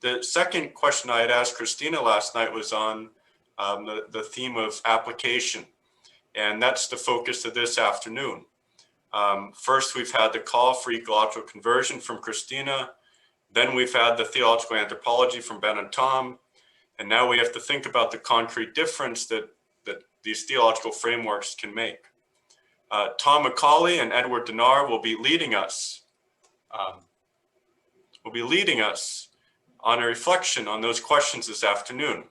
The second question I had asked Christina last night was on the theme of application, and that's the focus of this afternoon. First, we've had the call for ecological conversion from Christina. Then we've had the theological anthropology from Ben and Tom. And now we have to think about the concrete difference that these theological frameworks can make. Tom McAuley and Edward Dunar will be leading us. On a reflection on those questions this afternoon.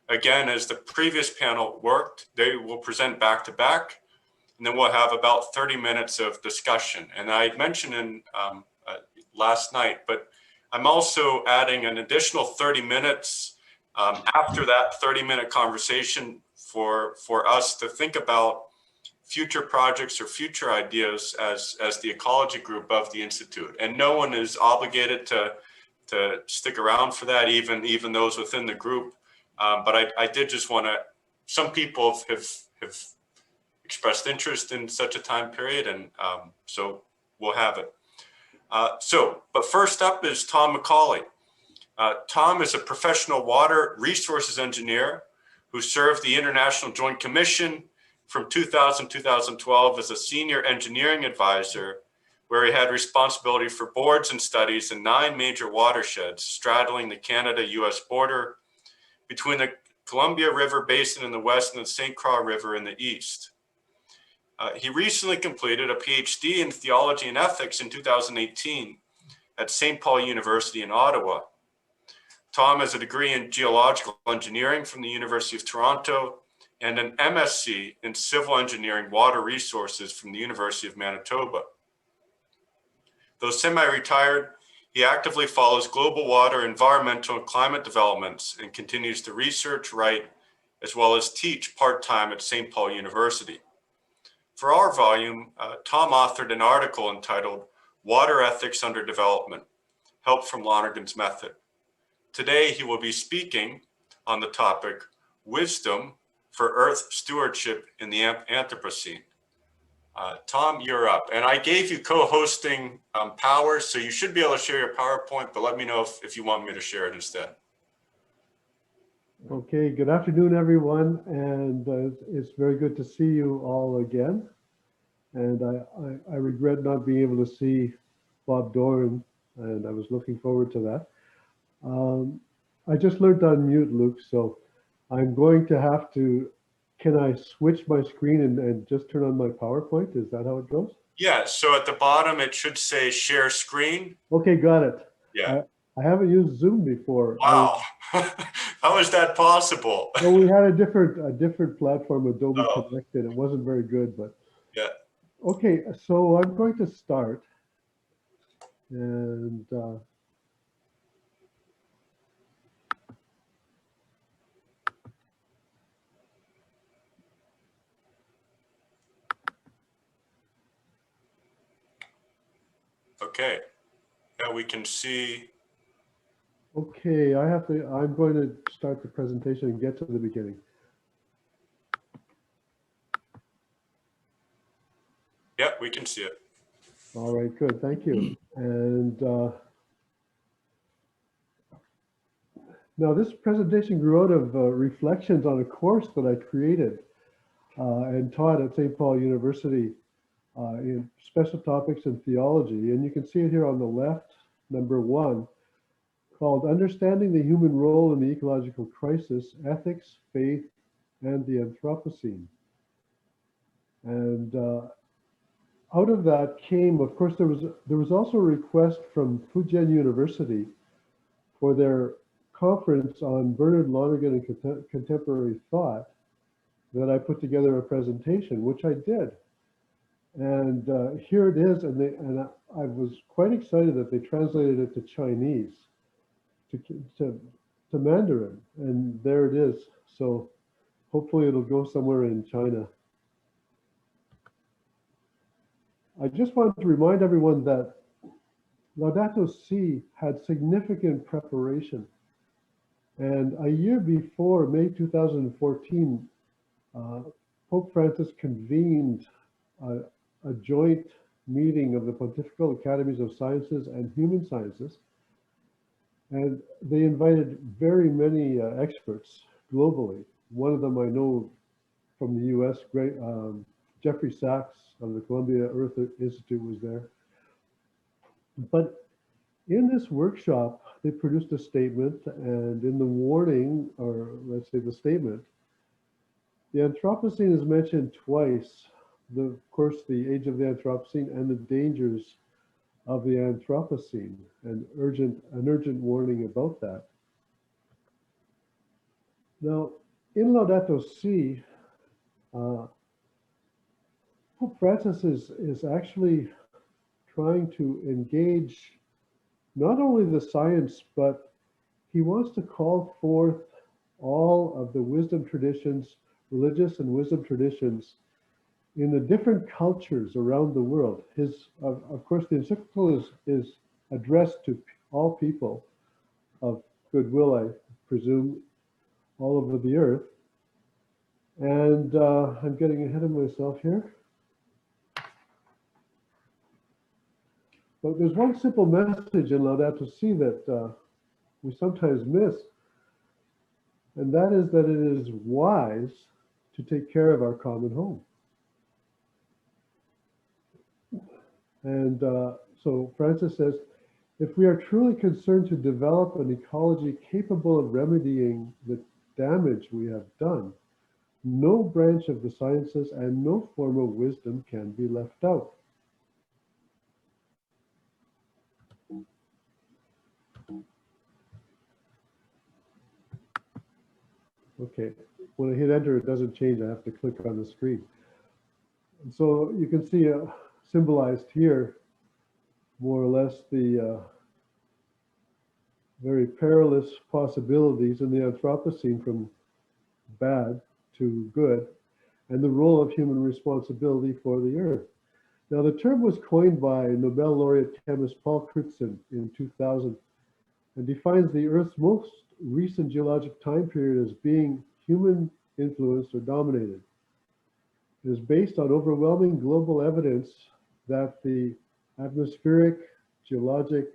Again, as the previous panel worked, they will present back to back, and then we'll have about 30 minutes of discussion. And I mentioned in last night, but I'm also adding an additional 30 minutes after that 30-minute conversation for us to think about future projects or future ideas as the ecology group of the Institute. And no one is obligated to stick around for that, even those within the group. But I did just want to, some people have expressed interest in such a time period, and so we'll have it. But first up is Tom McAuley. Tom is a professional water resources engineer who served the International Joint Commission from 2000 to 2012 as a senior engineering advisor, where he had responsibility for boards and studies in 9 major watersheds straddling the Canada-US border between the Columbia River Basin in the west and the St. Croix River in the east. He recently completed a PhD in theology and ethics in 2018 at St. Paul University in Ottawa. Tom has a degree in geological engineering from the University of Toronto and an MSc in civil engineering water resources from the University of Manitoba. Though semi-retired, he actively follows global water, environmental, and climate developments and continues to research, write, as well as teach part-time at St. Paul University. For our volume, Tom authored an article entitled Water Ethics Under Development, Help from Lonergan's Method. Today, he will be speaking on the topic, Wisdom for Earth Stewardship in the Anthropocene. Tom, you're up. And I gave you co-hosting powers, so you should be able to share your PowerPoint, but let me know if you want me to share it instead. Okay, good afternoon, everyone. And it's very good to see you all again. And I regret not being able to see Bob Doran, and I was looking forward to that. I just learned to unmute, Luke, so I'm going to have to, can I switch my screen and just turn on my PowerPoint? Is that how it goes? Yeah, so at the bottom, it should say share screen. Okay, got it. Yeah. I haven't used Zoom before. Wow, how is that possible? Well, we had a different platform, Adobe Connect, and it wasn't very good, but. Yeah. Okay, so I'm going to start. And okay, yeah, we can see. Okay, I'm going to start the presentation and get to the beginning. Yeah, we can see it. All right, good, thank you. And now this presentation grew out of reflections on a course that I created and taught at St. Paul University in special topics in theology. And you can see it here on the left, number 1, called Understanding the Human Role in the Ecological Crisis, Ethics, Faith, and the Anthropocene. And out of that came, of course, there was also a request from Fujian University for their conference on Bernard Lonergan and contemporary thought, that I put together a presentation, which I did. And here it is, and I was quite excited that they translated it to Chinese, to Mandarin, and there it is. So hopefully it'll go somewhere in China. I just wanted to remind everyone that Laudato Si had significant preparation. And a year before, May 2014, Pope Francis convened a joint meeting of the Pontifical Academies of Sciences and Human Sciences. And they invited very many experts globally. One of them I know from the US, great, Jeffrey Sachs of the Columbia Earth Institute was there. But in this workshop, they produced a statement, and in the warning, or let's say the statement, the Anthropocene is mentioned twice. Of course, the age of the Anthropocene and the dangers of the Anthropocene, and an urgent warning about that. Now, in Laudato Si, Pope Francis is actually trying to engage not only the science, but he wants to call forth all of the wisdom traditions, religious and wisdom traditions in the different cultures around the world. Of course, the encyclical is addressed to all people of goodwill, I presume, all over the earth. And I'm getting ahead of myself here. But there's one simple message in Laudato Si that we sometimes miss, and that is that it is wise to take care of our common home. And so Francis says, if we are truly concerned to develop an ecology capable of remedying the damage we have done, no branch of the sciences and no form of wisdom can be left out. Okay, when I hit enter, it doesn't change. I have to click on the screen. And so you can see symbolized here, more or less, the very perilous possibilities in the Anthropocene from bad to good, and the role of human responsibility for the earth. Now, the term was coined by Nobel laureate chemist Paul Crutzen in 2000 and defines the Earth's most recent geologic time period as being human influenced or dominated. It is based on overwhelming global evidence that the atmospheric, geologic,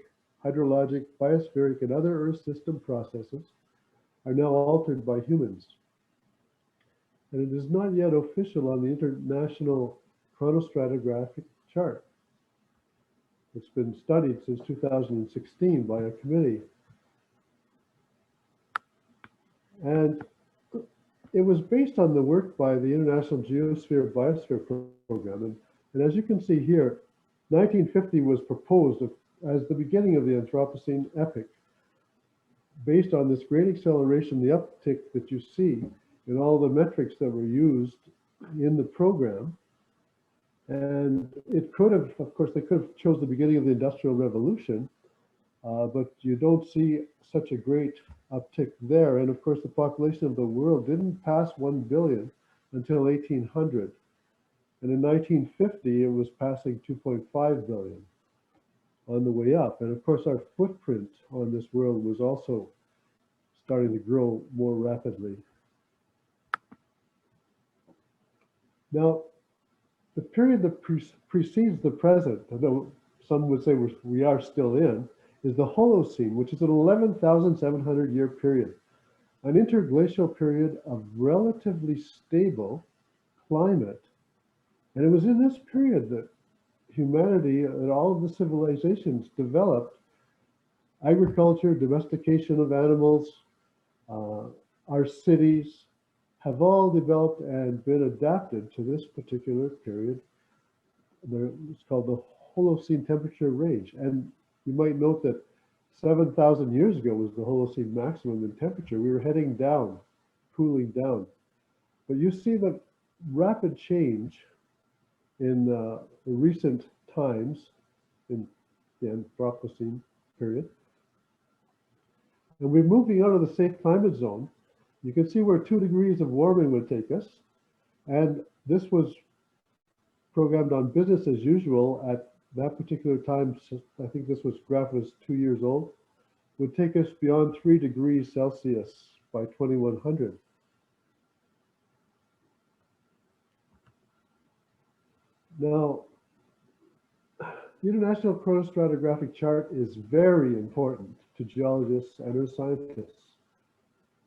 hydrologic, biospheric, and other Earth system processes are now altered by humans. And it is not yet official on the International Chronostratigraphic Chart. It's been studied since 2016 by a committee. And it was based on the work by the International Geosphere Biosphere Program. And as you can see here, 1950 was proposed as the beginning of the Anthropocene epoch. Based on this great acceleration, the uptick that you see in all the metrics that were used in the program. And it could have, of course, they could have chose the beginning of the Industrial Revolution, but you don't see such a great uptick there. And of course, the population of the world didn't pass 1 billion until 1800. And in 1950, it was passing 2.5 billion on the way up. And of course, our footprint on this world was also starting to grow more rapidly. Now, the period that precedes the present, although some would say we are still in, is the Holocene, which is an 11,700 year period, an interglacial period of relatively stable climate. And it was in this period that humanity and all of the civilizations developed agriculture, domestication of animals, our cities have all developed and been adapted to this particular period. It's called the Holocene temperature range. And you might note that 7,000 years ago was the Holocene maximum in temperature. We were heading down, cooling down. But you see the rapid change in the recent times in the Anthropocene period. And we're moving out of the safe climate zone. You can see where 2 degrees of warming would take us. And this was programmed on business as usual at that particular time. I think this graph was 2 years old, would take us beyond 3 degrees Celsius by 2100. Now, the International Chronostratigraphic Chart is very important. to geologists and earth scientists.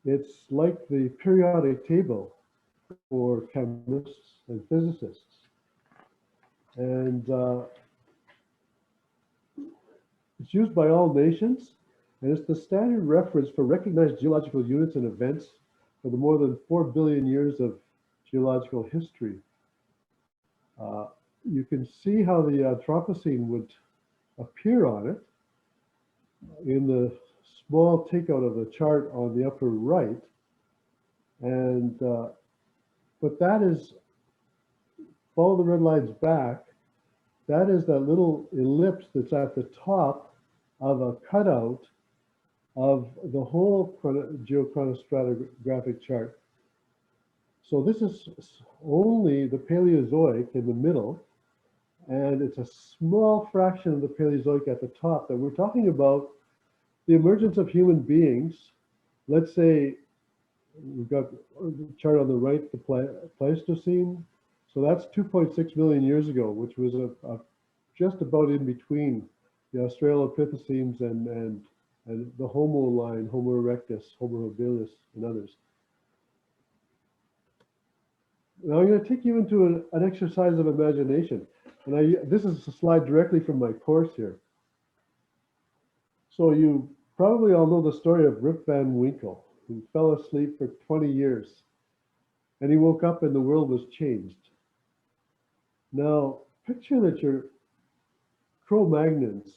It's like the periodic table for chemists and physicists. And it's used by all nations, and it's the standard reference for recognized geological units and events for the more than 4 billion years of geological history. You can see how the Anthropocene would appear on it in the small takeout of the chart on the upper right. And, but that is, follow the red lines back, that is that little ellipse that's at the top of a cutout of the whole geochronostratigraphic chart. So this is only the Paleozoic in the middle, and it's a small fraction of the Paleozoic at the top that we're talking about the emergence of human beings. Let's say we've got the chart on the right, the Pleistocene. So that's 2.6 million years ago, which was just about in between the Australopithecines and the Homo line, Homo erectus, Homo habilis, and others. Now I'm going to take you into an exercise of imagination. And this is a slide directly from my course here. So you probably all know the story of Rip Van Winkle, who fell asleep for 20 years. And he woke up and the world was changed. Now, picture that you're Cro-Magnons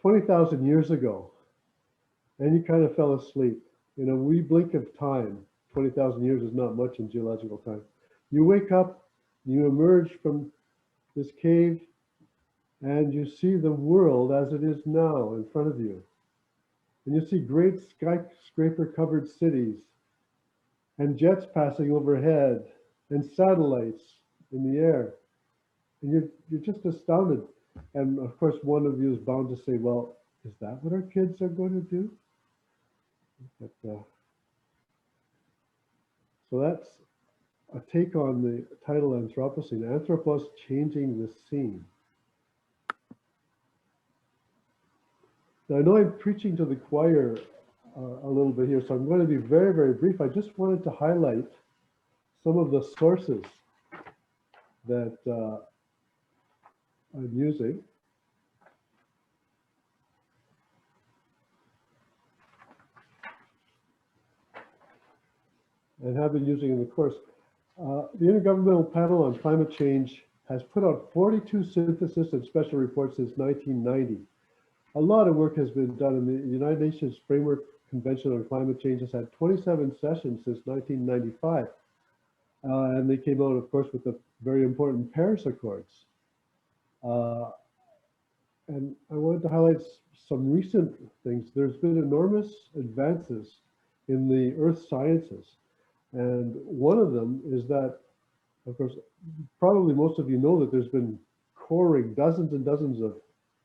20,000 years ago, and you kind of fell asleep. In a wee blink of time, 20,000 years is not much in geological time. You wake up, you emerge from this cave, and you see the world as it is now in front of you. And you see great skyscraper-covered cities, and jets passing overhead, and satellites in the air. And you're just astounded. And of course, one of you is bound to say, well, is that what our kids are going to do? But, so that's a take on the title Anthropocene, Anthropos changing the scene. Now, I know I'm preaching to the choir a little bit here, so I'm going to be very, very brief. I just wanted to highlight some of the sources that I'm using. And have been using in the course. The Intergovernmental Panel on Climate Change has put out 42 synthesis and special reports since 1990. A lot of work has been done, and the United Nations Framework Convention on Climate Change has had 27 sessions since 1995. And they came out, of course, with the very important Paris Accords. And I wanted to highlight some recent things. There's been enormous advances in the earth sciences. And one of them is that, of course, probably most of you know that there's been coring, dozens and dozens of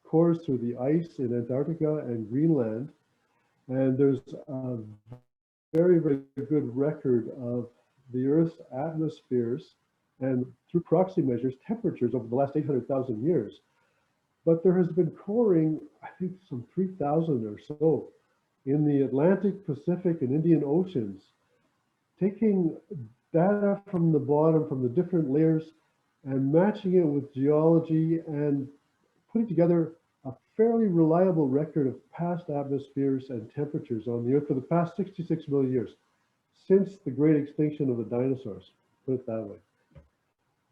cores through the ice in Antarctica and Greenland. And there's a very, very good record of the Earth's atmospheres and through proxy measures, temperatures over the last 800,000 years. But there has been coring, I think some 3,000 or so in the Atlantic, Pacific, and Indian Oceans, taking data from the bottom, from the different layers, and matching it with geology and putting together a fairly reliable record of past atmospheres and temperatures on the Earth for the past 66 million years, since the great extinction of the dinosaurs, put it that way.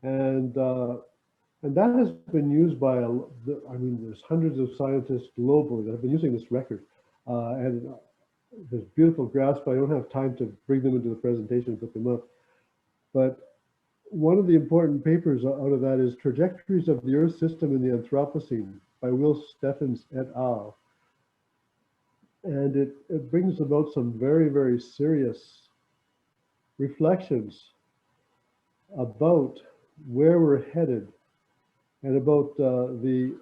And that has been used by, I mean, there's hundreds of scientists globally that have been using this record. And there's beautiful graphs, but I don't have time to bring them into the presentation and put them up. But one of the important papers out of that is Trajectories of the Earth System in the Anthropocene by Will Steffens et al. And it brings about some very, very serious reflections about where we're headed and about the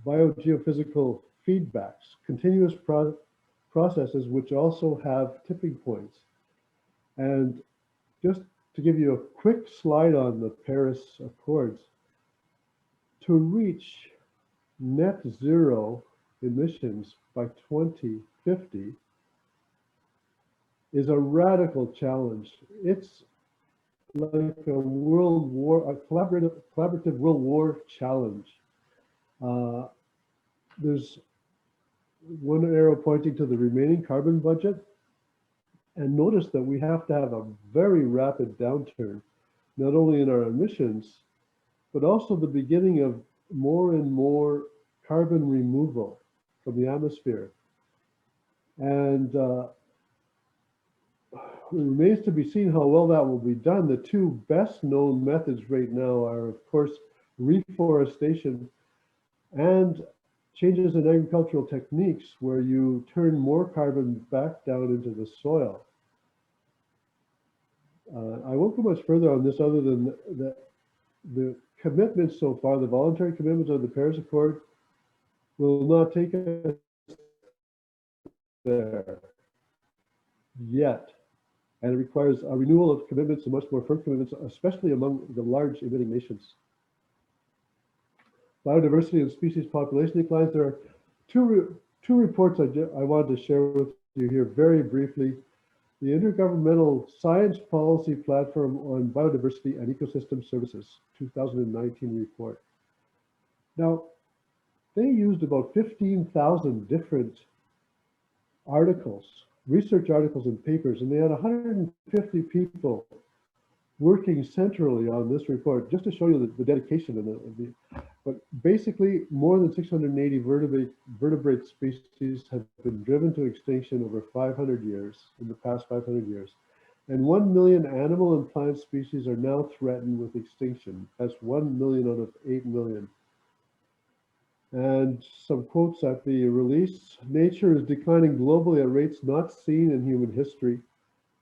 biogeophysical feedbacks, continuous processes which also have tipping points. And just to give you a quick slide on the Paris Accords, to reach net zero emissions by 2050 is a radical challenge. It's like a world war, a collaborative world war challenge. There's one arrow pointing to the remaining carbon budget. And notice that we have to have a very rapid downturn, not only in our emissions, but also the beginning of more and more carbon removal from the atmosphere. And it remains to be seen how well that will be done. The two best known methods right now are, of course, reforestation and changes in agricultural techniques where you turn more carbon back down into the soil. I won't go much further on this other than the commitments so far, the voluntary commitments of the Paris Accord will not take us there yet. And it requires a renewal of commitments and much more firm commitments, especially among the large emitting nations. Biodiversity and species population declines. There are two reports I wanted to share with you here very briefly. The Intergovernmental Science Policy Platform on Biodiversity and Ecosystem Services, 2019 report. Now, they used about 15,000 different articles, research articles and papers, and they had 150 people working centrally on this report, just to show you the dedication and but basically more than 680 vertebrate species have been driven to extinction over 500 years, in the past 500 years. And 1 million animal and plant species are now threatened with extinction. That's 1 million out of 8 million. And some quotes at the release: nature is declining globally at rates not seen in human history.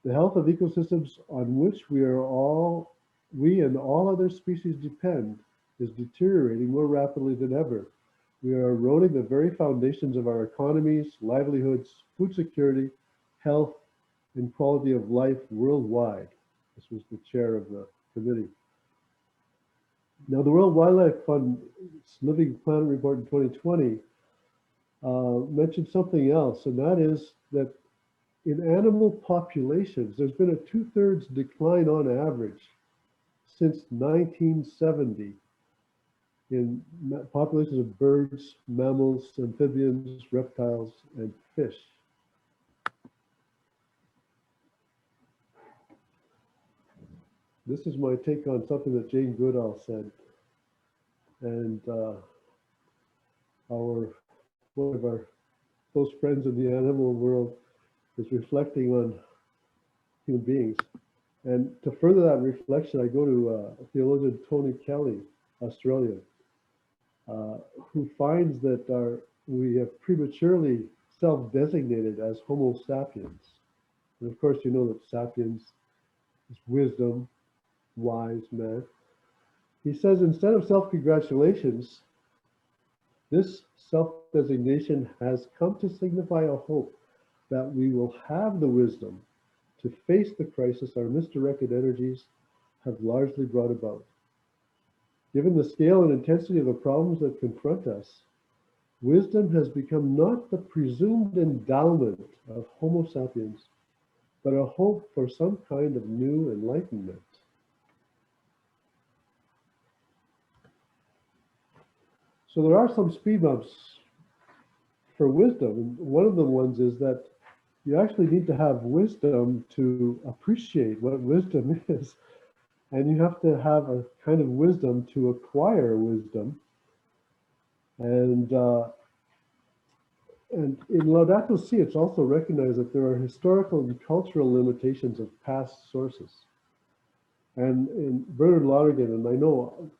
The health of ecosystems on which we and all other species depend is deteriorating more rapidly than ever. We are eroding the very foundations of our economies, livelihoods, food security, health, and quality of life worldwide. This was the chair of the committee. Now, the World Wildlife Fund's Living Planet report in 2020 mentioned something else, and that is that in animal populations, there's been a 2/3 decline on average since 1970 in populations of birds, mammals, amphibians, reptiles, and fish. This is my take on something that Jane Goodall said. And one of our close friends in the animal world is reflecting on human beings. And to further that reflection, I go to theologian Tony Kelly, Australian, who finds that we have prematurely self-designated as Homo sapiens. And of course, you know that sapiens is wisdom, wise man. He says instead of self-congratulations, this self-designation has come to signify a hope that we will have the wisdom to face the crisis our misdirected energies have largely brought about. Given the scale and intensity of the problems that confront us, wisdom has become not the presumed endowment of Homo sapiens, but a hope for some kind of new enlightenment. So there are some speed bumps for wisdom. And one of the ones is that you actually need to have wisdom to appreciate what wisdom is. And you have to have a kind of wisdom to acquire wisdom. And in Laudato Si, it's also recognized that there are historical and cultural limitations of past sources. And in Bernard Lonergan, and I know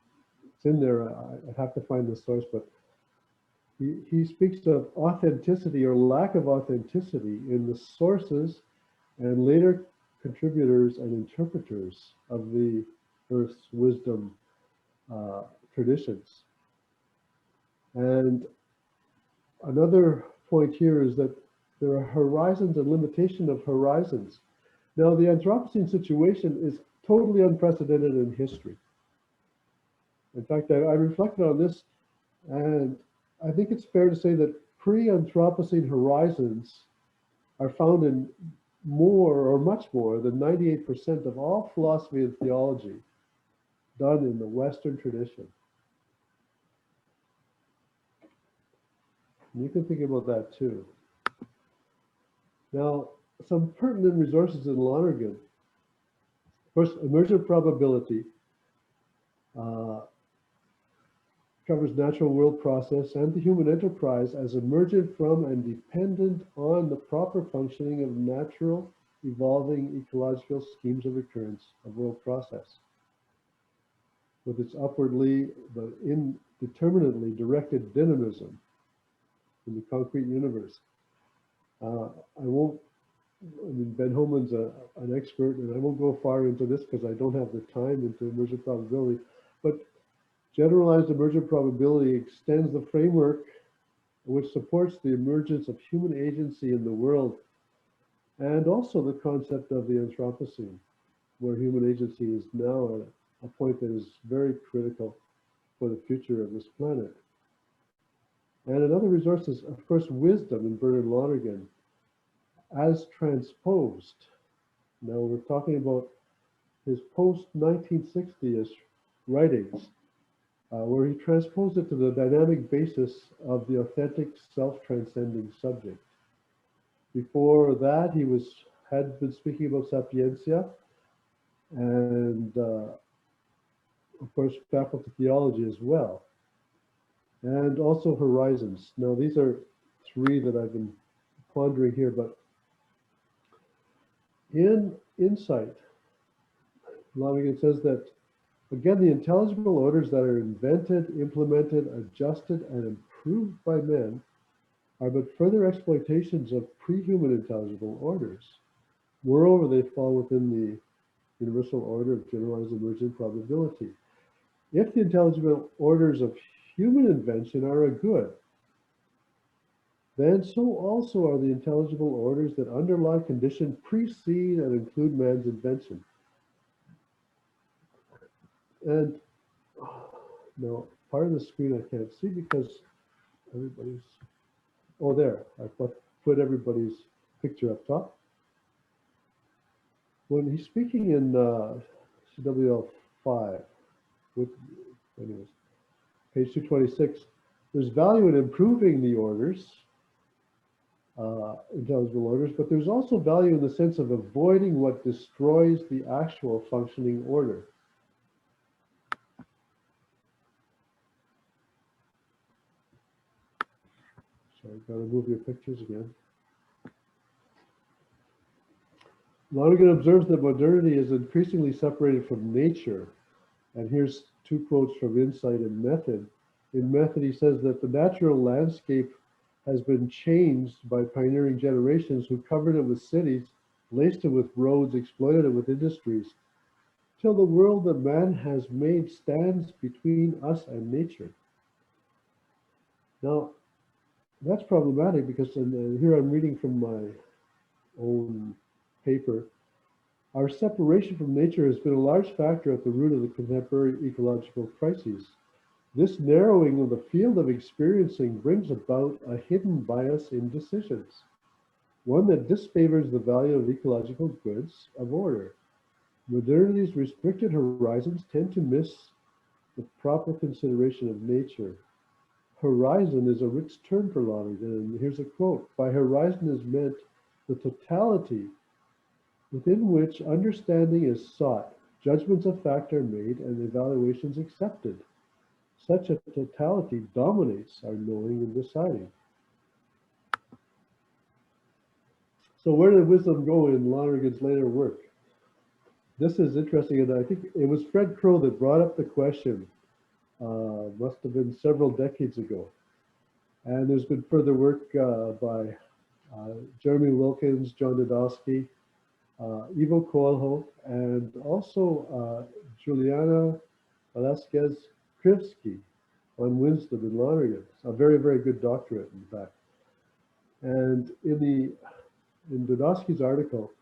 it's in there, I have to find the source, but he speaks of authenticity or lack of authenticity in the sources and later contributors and interpreters of the Earth's wisdom traditions. And another point here is that there are horizons and limitation of horizons. Now, the Anthropocene situation is totally unprecedented in history. In fact, I reflected on this, and I think it's fair to say that pre-Anthropocene horizons are found in more or much more than 98% of all philosophy and theology done in the Western tradition. And you can think about that too. Now, some pertinent resources in Lonergan. First, emergent probability covers natural world process and the human enterprise as emergent from and dependent on the proper functioning of natural, evolving ecological schemes of recurrence of world process, with its upwardly but indeterminately directed dynamism in the concrete universe. I mean, Ben Holman's an expert, and I won't go far into this because I don't have the time into emergent probability, but generalized emergent probability extends the framework which supports the emergence of human agency in the world, and also the concept of the Anthropocene, where human agency is now at a point that is very critical for the future of this planet. And another resource is, of course, wisdom in Bernard Lonergan, as transposed. Now we're talking about his post-1960-ish writings, where he transposed it to the dynamic basis of the authentic self-transcending subject. Before that, he had been speaking about sapientia and, of course, faculty theology as well, and also horizons. Now, these are three that I've been pondering here, but in Insight, Lonergan says that, again, the intelligible orders that are invented, implemented, adjusted, and improved by men are but further exploitations of pre-human intelligible orders. Moreover, they fall within the universal order of generalized emergent probability. If the intelligible orders of human invention are a good, then so also are the intelligible orders that underlie condition, precede, and include man's invention. And now, part of the screen I can't see because everybody's, oh, there, I put everybody's picture up top. When he's speaking in CWL 5, anyways, page 226, there's value in improving the orders, intelligible orders, but there's also value in the sense of avoiding what destroys the actual functioning order. So I've got to move your pictures again. Lonergan observes that modernity is increasingly separated from nature. And here's two quotes from Insight and Method. In Method, he says that the natural landscape has been changed by pioneering generations who covered it with cities, laced it with roads, exploited it with industries, till the world that man has made stands between us and nature. Now, that's problematic because here I'm reading from my own paper. Our separation from nature has been a large factor at the root of the contemporary ecological crises. This narrowing of the field of experiencing brings about a hidden bias in decisions, one that disfavors the value of ecological goods of order. Modernity's restricted horizons tend to miss the proper consideration of nature. Horizon is a rich term for Lonergan, and here's a quote. By horizon is meant the totality within which understanding is sought, judgments of fact are made, and evaluations accepted. Such a totality dominates our knowing and deciding. So where did wisdom go in Lonergan's later work? This is interesting, and I think it was Fred Crow that brought up the question, must have been several decades ago. And there's been further work by Jeremy Wilkins, John Dudowski, Ivo Coelho, and also Juliana Velasquez-Krivsky on wisdom in Lonergan. A very, very good doctorate, in fact. And in Dudowski's article,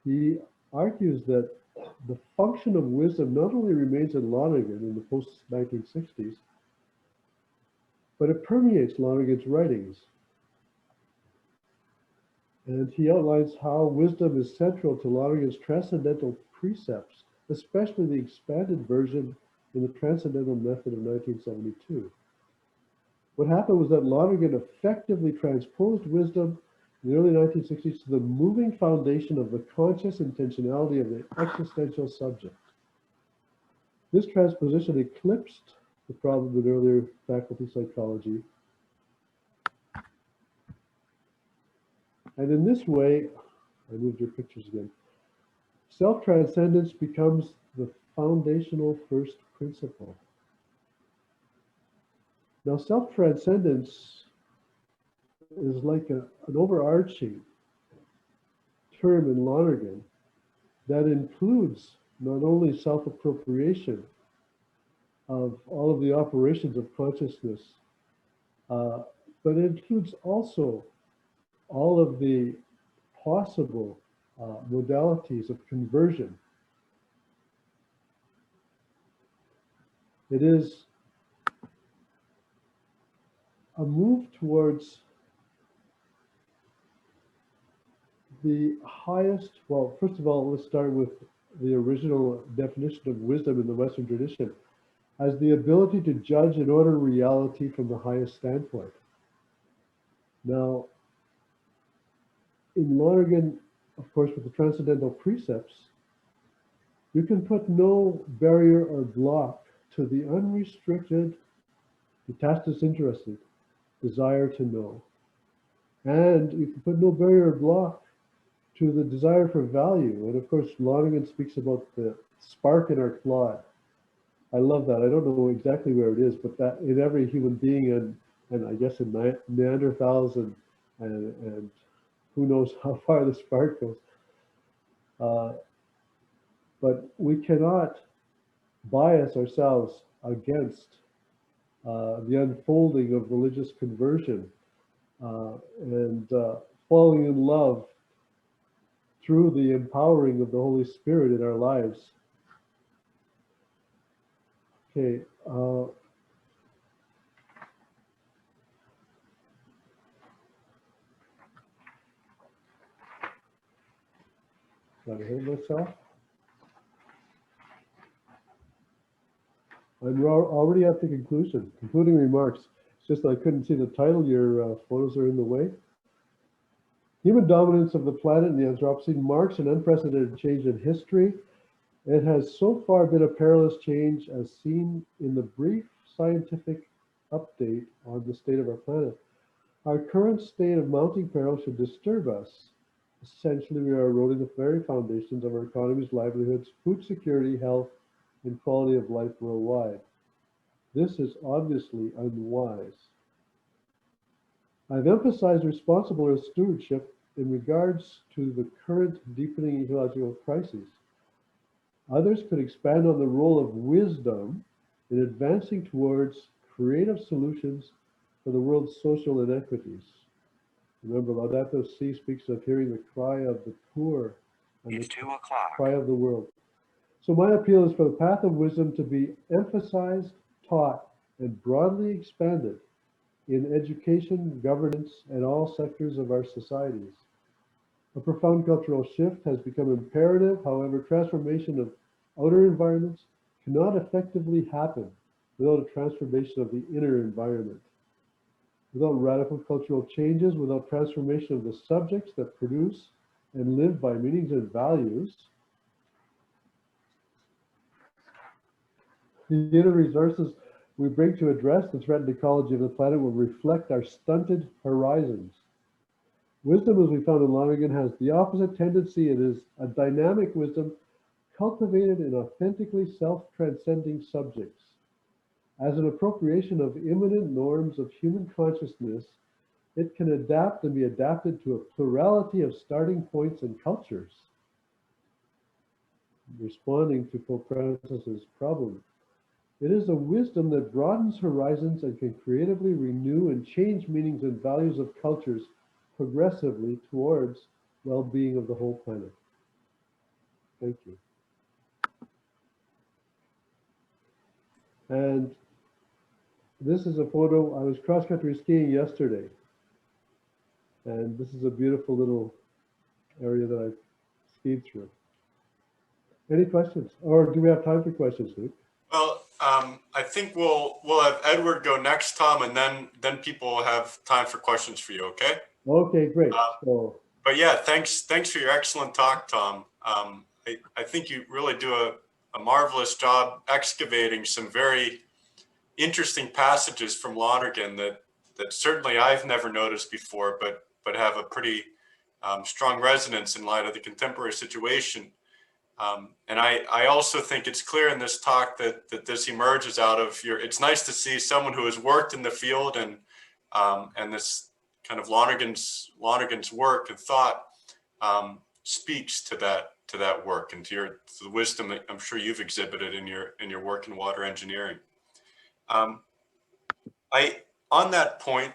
he argues that the function of wisdom not only remains in Lonergan in the post-1960s, but it permeates Lonergan's writings. And he outlines how wisdom is central to Lonergan's transcendental precepts, especially the expanded version in the Transcendental Method of 1972. What happened was that Lonergan effectively transposed wisdom in the early 1960s to the moving foundation of the conscious intentionality of the existential subject. This transposition eclipsed the problem in earlier faculty psychology. And in this way, I moved your pictures again, self-transcendence becomes the foundational first principle. Now, self-transcendence is like an overarching term in Lonergan that includes not only self-appropriation of all of the operations of consciousness, but it includes also all of the possible modalities of conversion. It is a move towards the highest, well, first of all, let's start with the original definition of wisdom in the Western tradition as the ability to judge and order reality from the highest standpoint. Now, in Lonergan, of course, with the transcendental precepts, you can put no barrier or block to the unrestricted, detached, disinterested desire to know. And you can put no barrier or block to the desire for value. And of course, Lonergan speaks about the spark in our clod. I love that. I don't know exactly where it is, but that in every human being and I guess in Neanderthals and who knows how far the spark goes. But we cannot bias ourselves against the unfolding of religious conversion and falling in love through the empowering of the Holy Spirit in our lives. Okay. Got to hold myself. I'm already at the conclusion, concluding remarks. It's just I couldn't see the title. Your photos are in the way. Human dominance of the planet in the Anthropocene marks an unprecedented change in history. It has so far been a perilous change as seen in the brief scientific update on the state of our planet. Our current state of mounting peril should disturb us. Essentially, we are eroding the very foundations of our economies, livelihoods, food security, health, and quality of life worldwide. This is obviously unwise. I've emphasized responsible stewardship in regards to the current deepening ecological crises. Others could expand on the role of wisdom in advancing towards creative solutions for the world's social inequities. Remember, Laudato Si speaks of hearing the cry of the poor and It's the 2 o'clock. cry of the world. So my appeal is for the path of wisdom to be emphasized, taught, and broadly expanded in education, governance, and all sectors of our societies. A profound cultural shift has become imperative. However, transformation of outer environments cannot effectively happen without a transformation of the inner environment. Without radical cultural changes, without transformation of the subjects that produce and live by meanings and values, the inner resources we bring to address the threatened ecology of the planet will reflect our stunted horizons. Wisdom, as we found in Lonergan, has the opposite tendency. It is a dynamic wisdom cultivated in authentically self-transcending subjects. As an appropriation of immanent norms of human consciousness, it can adapt and be adapted to a plurality of starting points and cultures. Responding to Pope Francis's problem, it is a wisdom that broadens horizons and can creatively renew and change meanings and values of cultures progressively towards well-being of the whole planet. Thank you. And This is a photo. I was cross-country skiing yesterday, and this is a beautiful little area that I've skied through. Any questions? Or do we have time for questions, Luke? Well, I think we'll have Edward go next, Tom, and then people will have time for questions for you. Okay. Okay, great. But yeah, thanks for your excellent talk, Tom. I think you really do a marvelous job excavating some very interesting passages from Lonergan that certainly I've never noticed before, but have a pretty strong resonance in light of the contemporary situation. And I also think it's clear in this talk that this emerges out of it's nice to see someone who has worked in the field and this kind of Lonergan's work and thought speaks to that work and to the wisdom that I'm sure you've exhibited in your work in water engineering. On that point,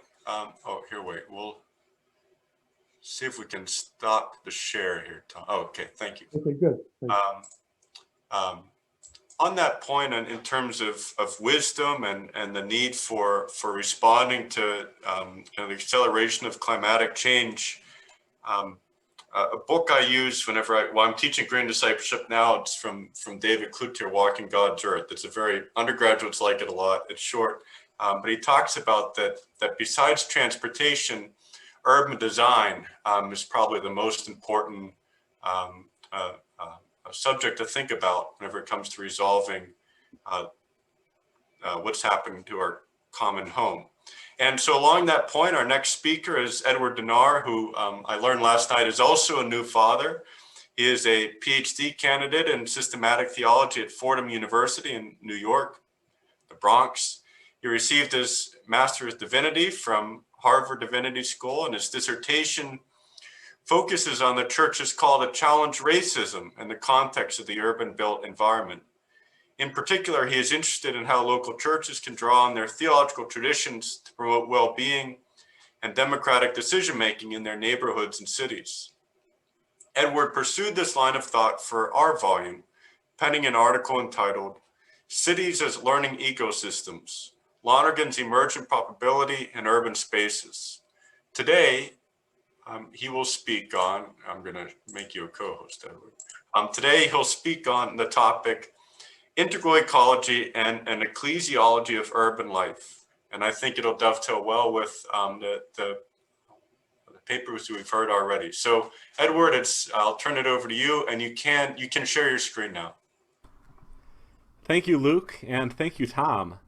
we'll see if we can stop the share here, Tom. Oh, okay, thank you. Okay, good. On that point, in terms of wisdom and the need for responding to the acceleration of climatic change, a book I use whenever I'm teaching green discipleship now. It's from David Cloutier, Walking God's Earth. It's a very undergraduates like it a lot. It's short, but he talks about that besides transportation, urban design is probably the most important subject to think about whenever it comes to resolving what's happening to our common home. And so along that point, our next speaker is Edward Dunar, who I learned last night is also a new father. He is a PhD candidate in systematic theology at Fordham University in New York, the Bronx. He received his Master's of Divinity from Harvard Divinity School, and his dissertation focuses on the church's call to challenge racism in the context of the urban built environment. In particular, he is interested in how local churches can draw on their theological traditions to promote well-being and democratic decision-making in their neighborhoods and cities. Edward pursued this line of thought for our volume, penning an article entitled Cities as Learning Ecosystems, Lonergan's Emergent Probability in Urban Spaces. Today, he will speak on, I'm going to make you a co-host, Edward. Today, he'll speak on the topic, Integral Ecology and an Ecclesiology of Urban Life. And I think it'll dovetail well with the papers we've heard already. So Edward, I'll turn it over to you, and you can share your screen now. Thank you, Luke, and thank you, Tom.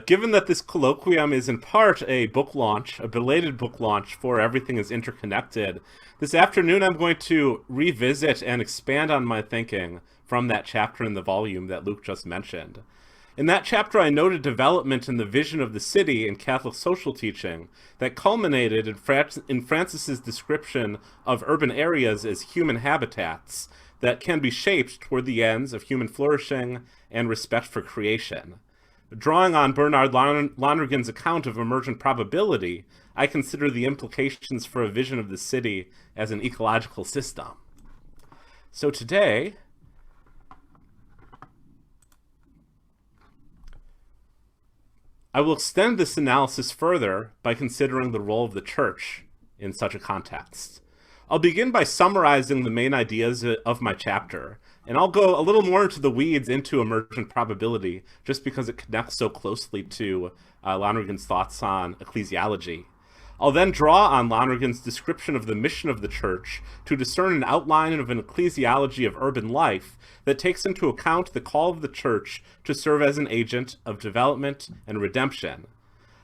Given that this colloquium is in part a book launch, a belated book launch for Everything is Interconnected, this afternoon I'm going to revisit and expand on my thinking from that chapter in the volume that Luke just mentioned. In that chapter, I noted development in the vision of the city in Catholic social teaching that culminated in Francis's description of urban areas as human habitats that can be shaped toward the ends of human flourishing and respect for creation. Drawing on Bernard Lonergan's account of emergent probability, I consider the implications for a vision of the city as an ecological system. So today, I will extend this analysis further by considering the role of the church in such a context. I'll begin by summarizing the main ideas of my chapter, and I'll go a little more into the weeds into emergent probability, just because it connects so closely to Lonergan's thoughts on ecclesiology. I'll then draw on Lonergan's description of the mission of the church to discern an outline of an ecclesiology of urban life that takes into account the call of the church to serve as an agent of development and redemption.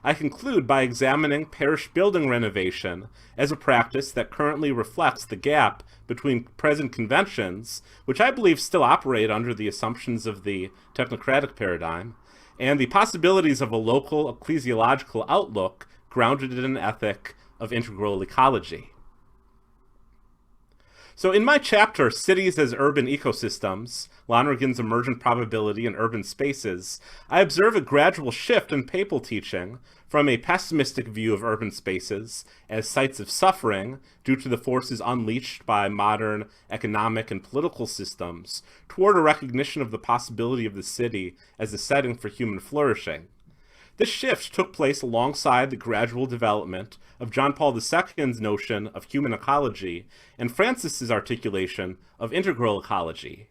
I conclude by examining parish building renovation as a practice that currently reflects the gap between present conventions, which I believe still operate under the assumptions of the technocratic paradigm, and the possibilities of a local ecclesiological outlook grounded in an ethic of integral ecology. So in my chapter, Cities as Urban Ecosystems, Lonergan's Emergent Probability in Urban Spaces, I observe a gradual shift in papal teaching from a pessimistic view of urban spaces as sites of suffering due to the forces unleashed by modern economic and political systems toward a recognition of the possibility of the city as a setting for human flourishing. This shift took place alongside the gradual development of John Paul II's notion of human ecology and Francis's articulation of integral ecology.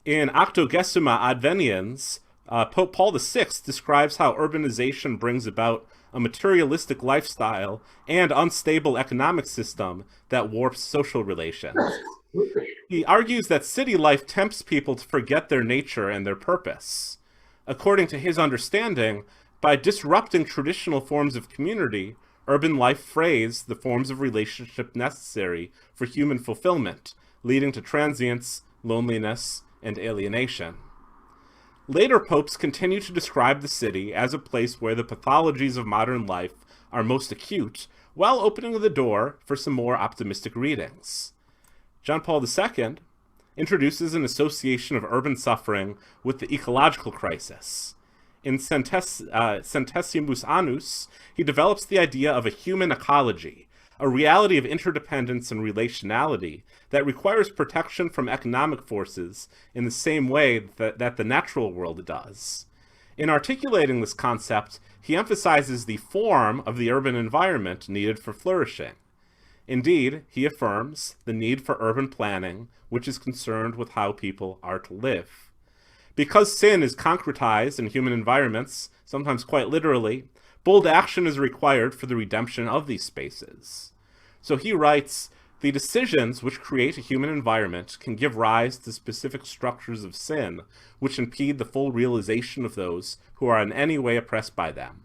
In Octogesima Adveniens, Pope Paul VI describes how urbanization brings about a materialistic lifestyle and unstable economic system that warps social relations. He argues that city life tempts people to forget their nature and their purpose. According to his understanding, by disrupting traditional forms of community, urban life frays the forms of relationship necessary for human fulfillment, leading to transience, loneliness, and alienation. Later popes continue to describe the city as a place where the pathologies of modern life are most acute, while opening the door for some more optimistic readings. John Paul II introduces an association of urban suffering with the ecological crisis. In Centesimus Annus, he develops the idea of a human ecology, a reality of interdependence and relationality that requires protection from economic forces in the same way that the natural world does. In articulating this concept, he emphasizes the form of the urban environment needed for flourishing. Indeed, he affirms the need for urban planning, which is concerned with how people are to live. Because sin is concretized in human environments, sometimes quite literally, bold action is required for the redemption of these spaces. So he writes, the decisions which create a human environment can give rise to specific structures of sin, which impede the full realization of those who are in any way oppressed by them.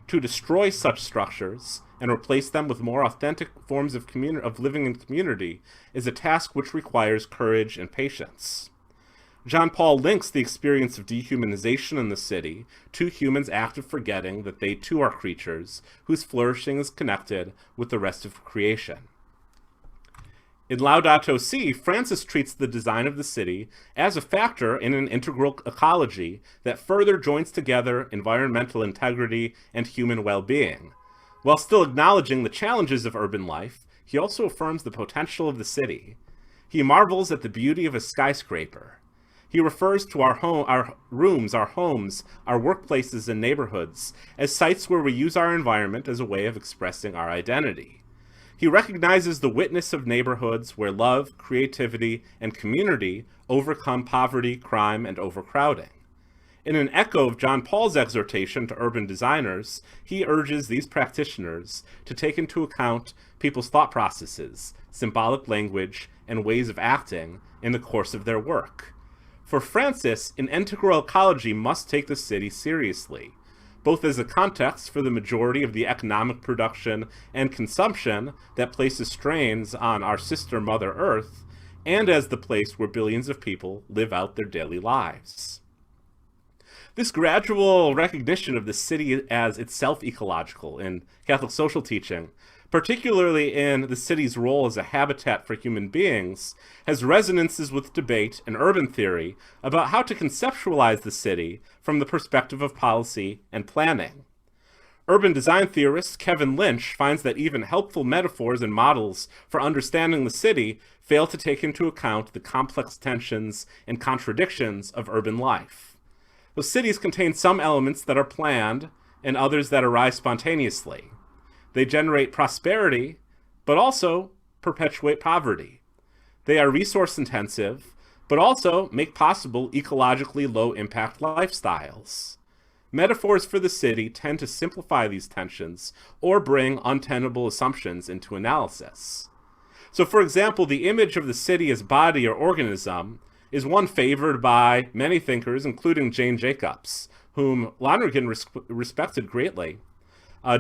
To destroy such structures and replace them with more authentic forms of living in community is a task which requires courage and patience. John Paul links the experience of dehumanization in the city to humans' act of forgetting that they too are creatures whose flourishing is connected with the rest of creation. In Laudato Si, Francis treats the design of the city as a factor in an integral ecology that further joins together environmental integrity and human well-being. While still acknowledging the challenges of urban life, he also affirms the potential of the city. He marvels at the beauty of a skyscraper. He refers to our rooms, our homes, our workplaces, and neighborhoods as sites where we use our environment as a way of expressing our identity. He recognizes the witness of neighborhoods where love, creativity, and community overcome poverty, crime, and overcrowding. In an echo of John Paul's exhortation to urban designers, he urges these practitioners to take into account people's thought processes, symbolic language, and ways of acting in the course of their work. For Francis, an integral ecology must take the city seriously, both as a context for the majority of the economic production and consumption that places strains on our sister Mother Earth, and as the place where billions of people live out their daily lives. This gradual recognition of the city as itself ecological in Catholic social teaching, particularly in the city's role as a habitat for human beings, has resonances with debate and urban theory about how to conceptualize the city from the perspective of policy and planning. Urban design theorist Kevin Lynch finds that even helpful metaphors and models for understanding the city fail to take into account the complex tensions and contradictions of urban life. The cities contain some elements that are planned and others that arise spontaneously. They generate prosperity, but also perpetuate poverty. They are resource intensive, but also make possible ecologically low-impact lifestyles. Metaphors for the city tend to simplify these tensions or bring untenable assumptions into analysis. So, for example, the image of the city as body or organism is one favored by many thinkers, including Jane Jacobs, whom Lonergan respected greatly.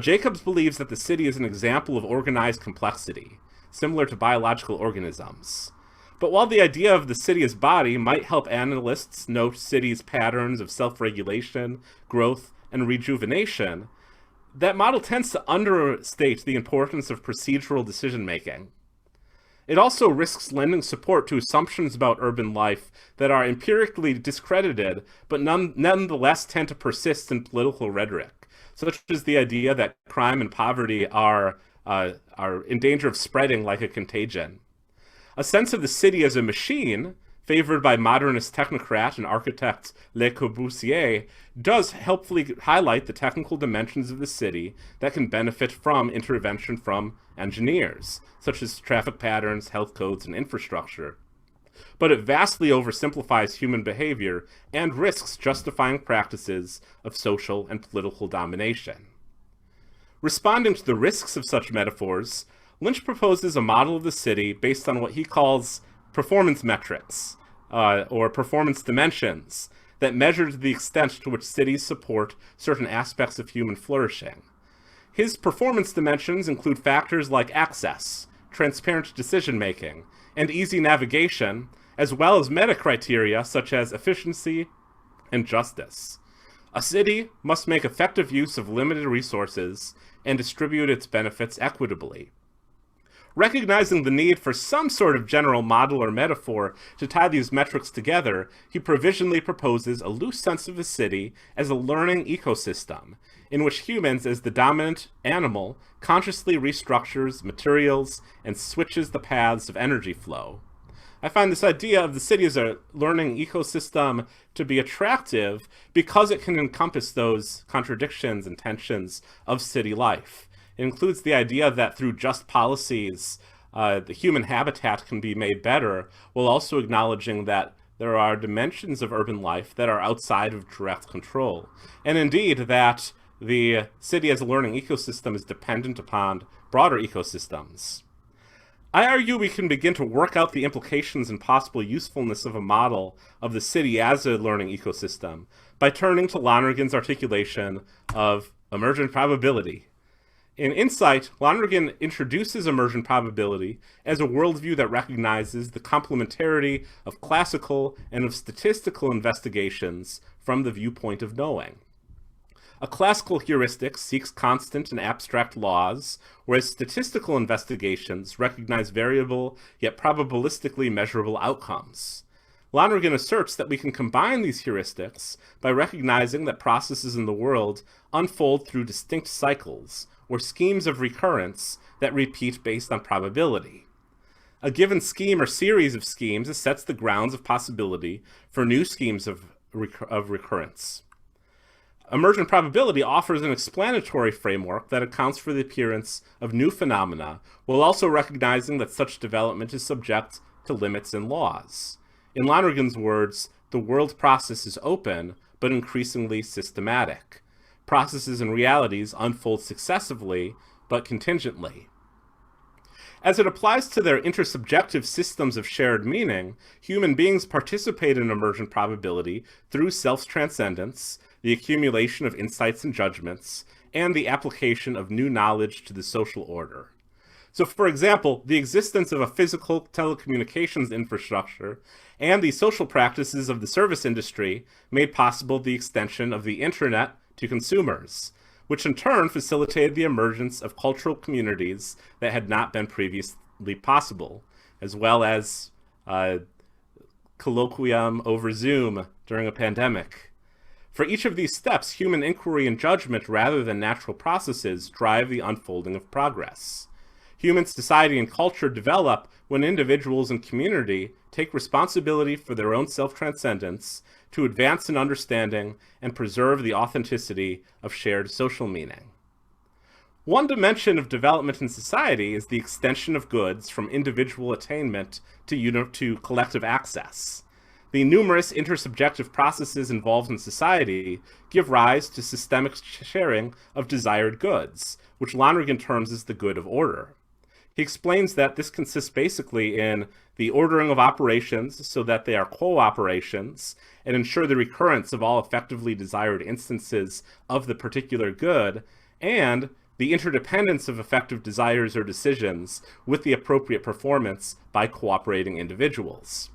Jacobs believes that the city is an example of organized complexity, similar to biological organisms. But while the idea of the city as body might help analysts note cities' patterns of self-regulation, growth, and rejuvenation, that model tends to understate the importance of procedural decision-making. It also risks lending support to assumptions about urban life that are empirically discredited, but nonetheless tend to persist in political rhetoric, such as the idea that crime and poverty are in danger of spreading like a contagion. A sense of the city as a machine favored by modernist technocrat and architect Le Corbusier, does helpfully highlight the technical dimensions of the city that can benefit from intervention from engineers, such as traffic patterns, health codes, and infrastructure. But it vastly oversimplifies human behavior and risks justifying practices of social and political domination. Responding to the risks of such metaphors, Lynch proposes a model of the city based on what he calls performance metrics, or performance dimensions, that measure the extent to which cities support certain aspects of human flourishing. His performance dimensions include factors like access, transparent decision-making, and easy navigation, as well as meta-criteria such as efficiency and justice. A city must make effective use of limited resources and distribute its benefits equitably. Recognizing the need for some sort of general model or metaphor to tie these metrics together, he provisionally proposes a loose sense of a city as a learning ecosystem, in which humans, as the dominant animal, consciously restructures materials and switches the paths of energy flow. I find this idea of the city as a learning ecosystem to be attractive because it can encompass those contradictions and tensions of city life. It includes the idea that through just policies, the human habitat can be made better, while also acknowledging that there are dimensions of urban life that are outside of direct control. And indeed, that the city as a learning ecosystem is dependent upon broader ecosystems. I argue we can begin to work out the implications and possible usefulness of a model of the city as a learning ecosystem by turning to Lonergan's articulation of emergent probability. In Insight, Lonergan introduces emergent probability as a worldview that recognizes the complementarity of classical and of statistical investigations from the viewpoint of knowing. A classical heuristic seeks constant and abstract laws, whereas statistical investigations recognize variable yet probabilistically measurable outcomes. Lonergan asserts that we can combine these heuristics by recognizing that processes in the world unfold through distinct cycles, or schemes of recurrence that repeat based on probability. A given scheme or series of schemes sets the grounds of possibility for new schemes of recurrence. Emergent probability offers an explanatory framework that accounts for the appearance of new phenomena, while also recognizing that such development is subject to limits and laws. In Lonergan's words, the world process is open, but increasingly systematic. Processes and realities unfold successively, but contingently. As it applies to their intersubjective systems of shared meaning, human beings participate in emergent probability through self-transcendence, the accumulation of insights and judgments, and the application of new knowledge to the social order. So, for example, the existence of a physical telecommunications infrastructure and the social practices of the service industry made possible the extension of the internet to consumers, which in turn facilitated the emergence of cultural communities that had not been previously possible, as well as colloquium over Zoom during a pandemic. For each of these steps, human inquiry and judgment rather than natural processes drive the unfolding of progress. Human society and culture develop when individuals and community take responsibility for their own self-transcendence to advance in understanding and preserve the authenticity of shared social meaning. One dimension of development in society is the extension of goods from individual attainment to collective access. The numerous intersubjective processes involved in society give rise to systemic sharing of desired goods, which Lonergan terms as the good of order. He explains that this consists basically in the ordering of operations so that they are co-operations and ensure the recurrence of all effectively desired instances of the particular good, and the interdependence of effective desires or decisions with the appropriate performance by cooperating individuals.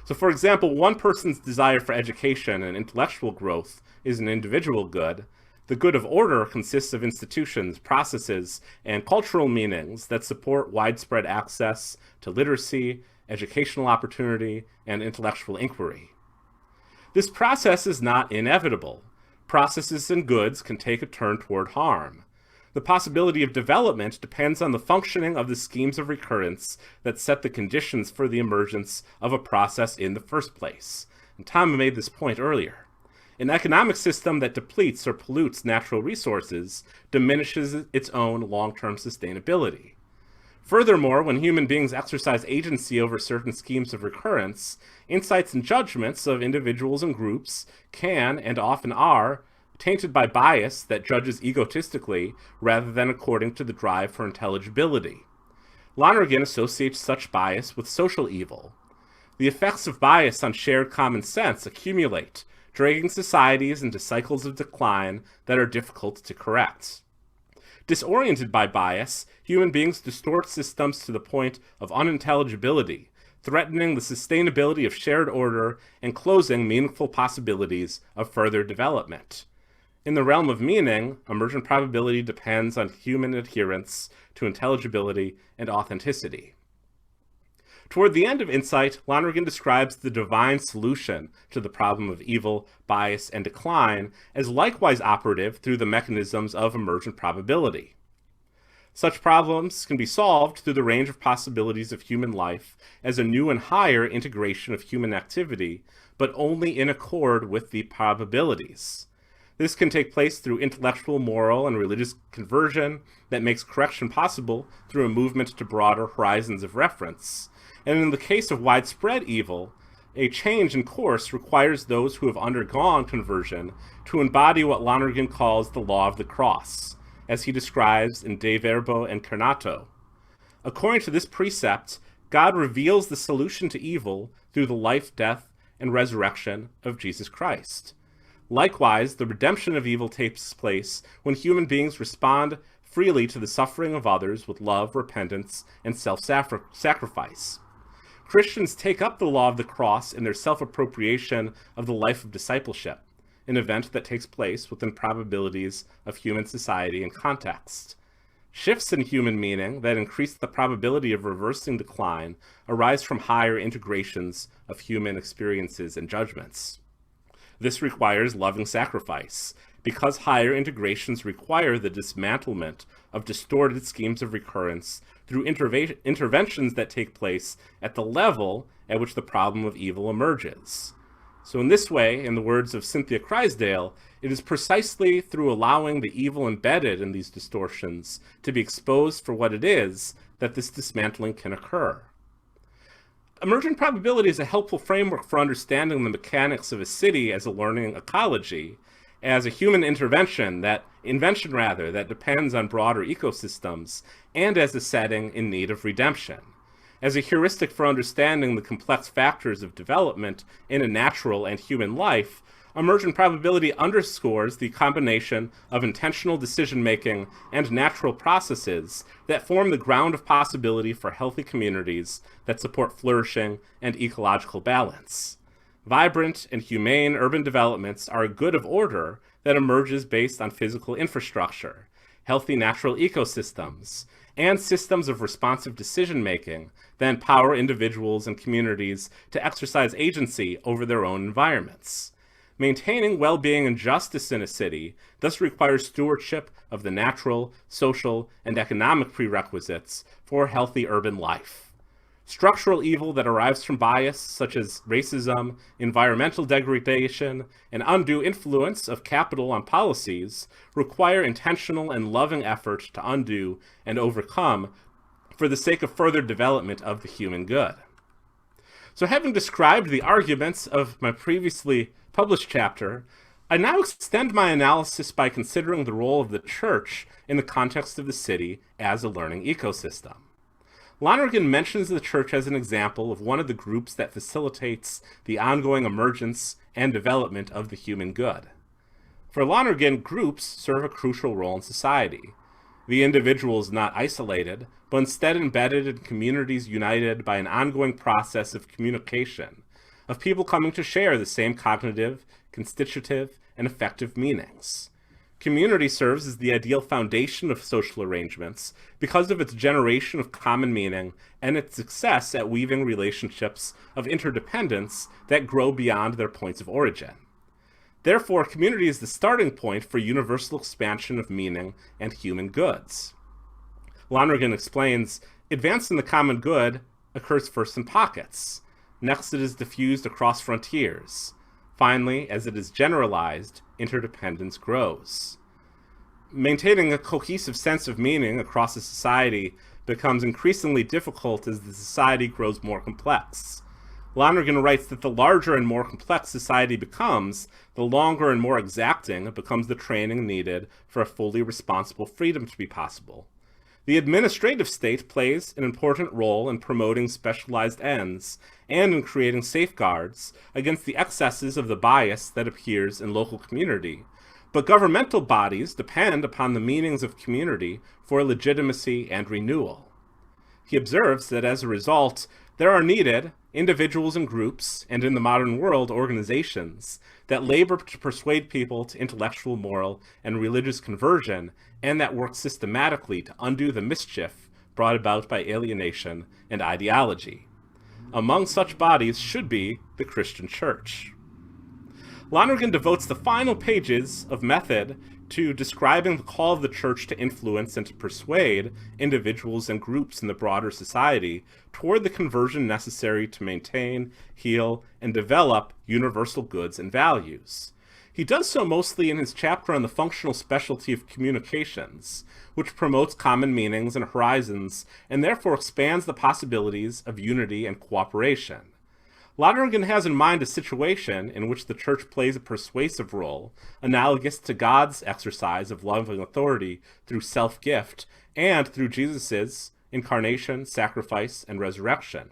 So, for example, one person's desire for education and intellectual growth is an individual good. The good of order consists of institutions, processes, and cultural meanings that support widespread access to literacy, educational opportunity, and intellectual inquiry. This process is not inevitable. Processes and goods can take a turn toward harm. The possibility of development depends on the functioning of the schemes of recurrence that set the conditions for the emergence of a process in the first place. And Tom made this point earlier. An economic system that depletes or pollutes natural resources diminishes its own long-term sustainability. Furthermore, when human beings exercise agency over certain schemes of recurrence, insights and judgments of individuals and groups can, and often are, tainted by bias that judges egotistically rather than according to the drive for intelligibility. Lonergan associates such bias with social evil. The effects of bias on shared common sense accumulate, dragging societies into cycles of decline that are difficult to correct. Disoriented by bias, human beings distort systems to the point of unintelligibility, threatening the sustainability of shared order and closing meaningful possibilities of further development. In the realm of meaning, emergent probability depends on human adherence to intelligibility and authenticity. Toward the end of Insight, Lonergan describes the divine solution to the problem of evil, bias, and decline as likewise operative through the mechanisms of emergent probability. Such problems can be solved through the range of possibilities of human life as a new and higher integration of human activity, but only in accord with the probabilities. This can take place through intellectual, moral, and religious conversion that makes correction possible through a movement to broader horizons of reference. And in the case of widespread evil, a change in course requires those who have undergone conversion to embody what Lonergan calls the law of the cross, as he describes in De Verbo Incarnato. According to this precept, God reveals the solution to evil through the life, death, and resurrection of Jesus Christ. Likewise, the redemption of evil takes place when human beings respond freely to the suffering of others with love, repentance, and self-sacrifice. Christians take up the law of the cross in their self-appropriation of the life of discipleship, an event that takes place within probabilities of human society and context. Shifts in human meaning that increase the probability of reversing decline arise from higher integrations of human experiences and judgments. This requires loving sacrifice, because higher integrations require the dismantlement of distorted schemes of recurrence through interventions that take place at the level at which the problem of evil emerges. So in this way, in the words of Cynthia Crysdale, it is precisely through allowing the evil embedded in these distortions to be exposed for what it is that this dismantling can occur. Emergent probability is a helpful framework for understanding the mechanics of a city as a learning ecology, as a human invention that depends on broader ecosystems, and as a setting in need of redemption. As a heuristic for understanding the complex factors of development in a natural and human life, emergent probability underscores the combination of intentional decision-making and natural processes that form the ground of possibility for healthy communities that support flourishing and ecological balance. Vibrant and humane urban developments are a good of order that emerges based on physical infrastructure, healthy natural ecosystems, and systems of responsive decision-making that empower individuals and communities to exercise agency over their own environments. Maintaining well-being and justice in a city thus requires stewardship of the natural, social, and economic prerequisites for healthy urban life. Structural evil that arrives from bias, such as racism, environmental degradation, and undue influence of capital on policies, require intentional and loving effort to undo and overcome for the sake of further development of the human good. So having described the arguments of my previously published chapter, I now extend my analysis by considering the role of the church in the context of the city as a learning ecosystem. Lonergan mentions the church as an example of one of the groups that facilitates the ongoing emergence and development of the human good. For Lonergan, groups serve a crucial role in society. The individual is not isolated, but instead embedded in communities united by an ongoing process of communication, of people coming to share the same cognitive, constitutive, and affective meanings. Community serves as the ideal foundation of social arrangements because of its generation of common meaning and its success at weaving relationships of interdependence that grow beyond their points of origin. Therefore, community is the starting point for universal expansion of meaning and human goods. Lonergan explains, advance in the common good occurs first in pockets. Next, it is diffused across frontiers. Finally, as it is generalized, interdependence grows. Maintaining a cohesive sense of meaning across a society becomes increasingly difficult as the society grows more complex. Lonergan writes that the larger and more complex society becomes, the longer and more exacting becomes the training needed for a fully responsible freedom to be possible. The administrative state plays an important role in promoting specialized ends and in creating safeguards against the excesses of the bias that appears in local community. But governmental bodies depend upon the meanings of community for legitimacy and renewal. He observes that as a result, there are needed individuals and groups, and in the modern world, organizations, that labor to persuade people to intellectual, moral, and religious conversion, and that work systematically to undo the mischief brought about by alienation and ideology. Among such bodies should be the Christian Church. Lonergan devotes the final pages of Method to describing the call of the church to influence and to persuade individuals and groups in the broader society toward the conversion necessary to maintain, heal, and develop universal goods and values. He does so mostly in his chapter on the functional specialty of communications, which promotes common meanings and horizons, and therefore expands the possibilities of unity and cooperation. Lonergan has in mind a situation in which the church plays a persuasive role, analogous to God's exercise of loving authority through self-gift and through Jesus' incarnation, sacrifice, and resurrection.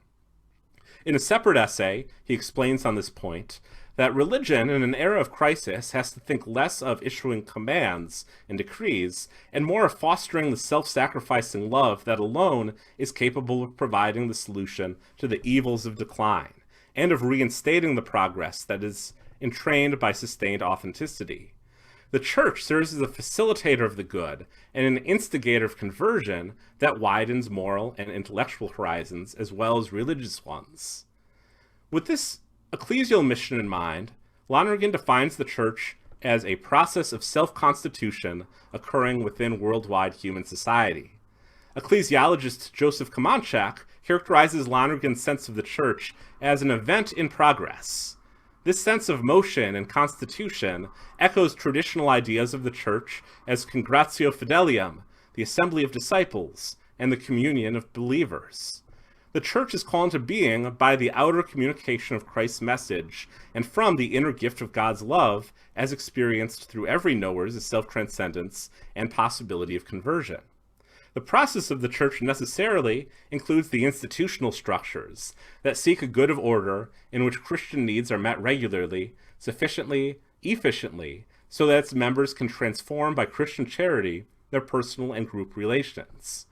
In a separate essay, he explains on this point that religion in an era of crisis has to think less of issuing commands and decrees and more of fostering the self-sacrificing love that alone is capable of providing the solution to the evils of decline, and of reinstating the progress that is entrained by sustained authenticity. The church serves as a facilitator of the good and an instigator of conversion that widens moral and intellectual horizons as well as religious ones. With this ecclesial mission in mind, Lonergan defines the church as a process of self-constitution occurring within worldwide human society. Ecclesiologist Joseph Kamanchak characterizes Lonergan's sense of the church as an event in progress. This sense of motion and constitution echoes traditional ideas of the church as congratio fidelium, the assembly of disciples, and the communion of believers. The church is called into being by the outer communication of Christ's message and from the inner gift of God's love as experienced through every knower's self-transcendence and possibility of conversion. The process of the church necessarily includes the institutional structures that seek a good of order in which Christian needs are met regularly, sufficiently, efficiently, so that its members can transform by Christian charity their personal and group relations.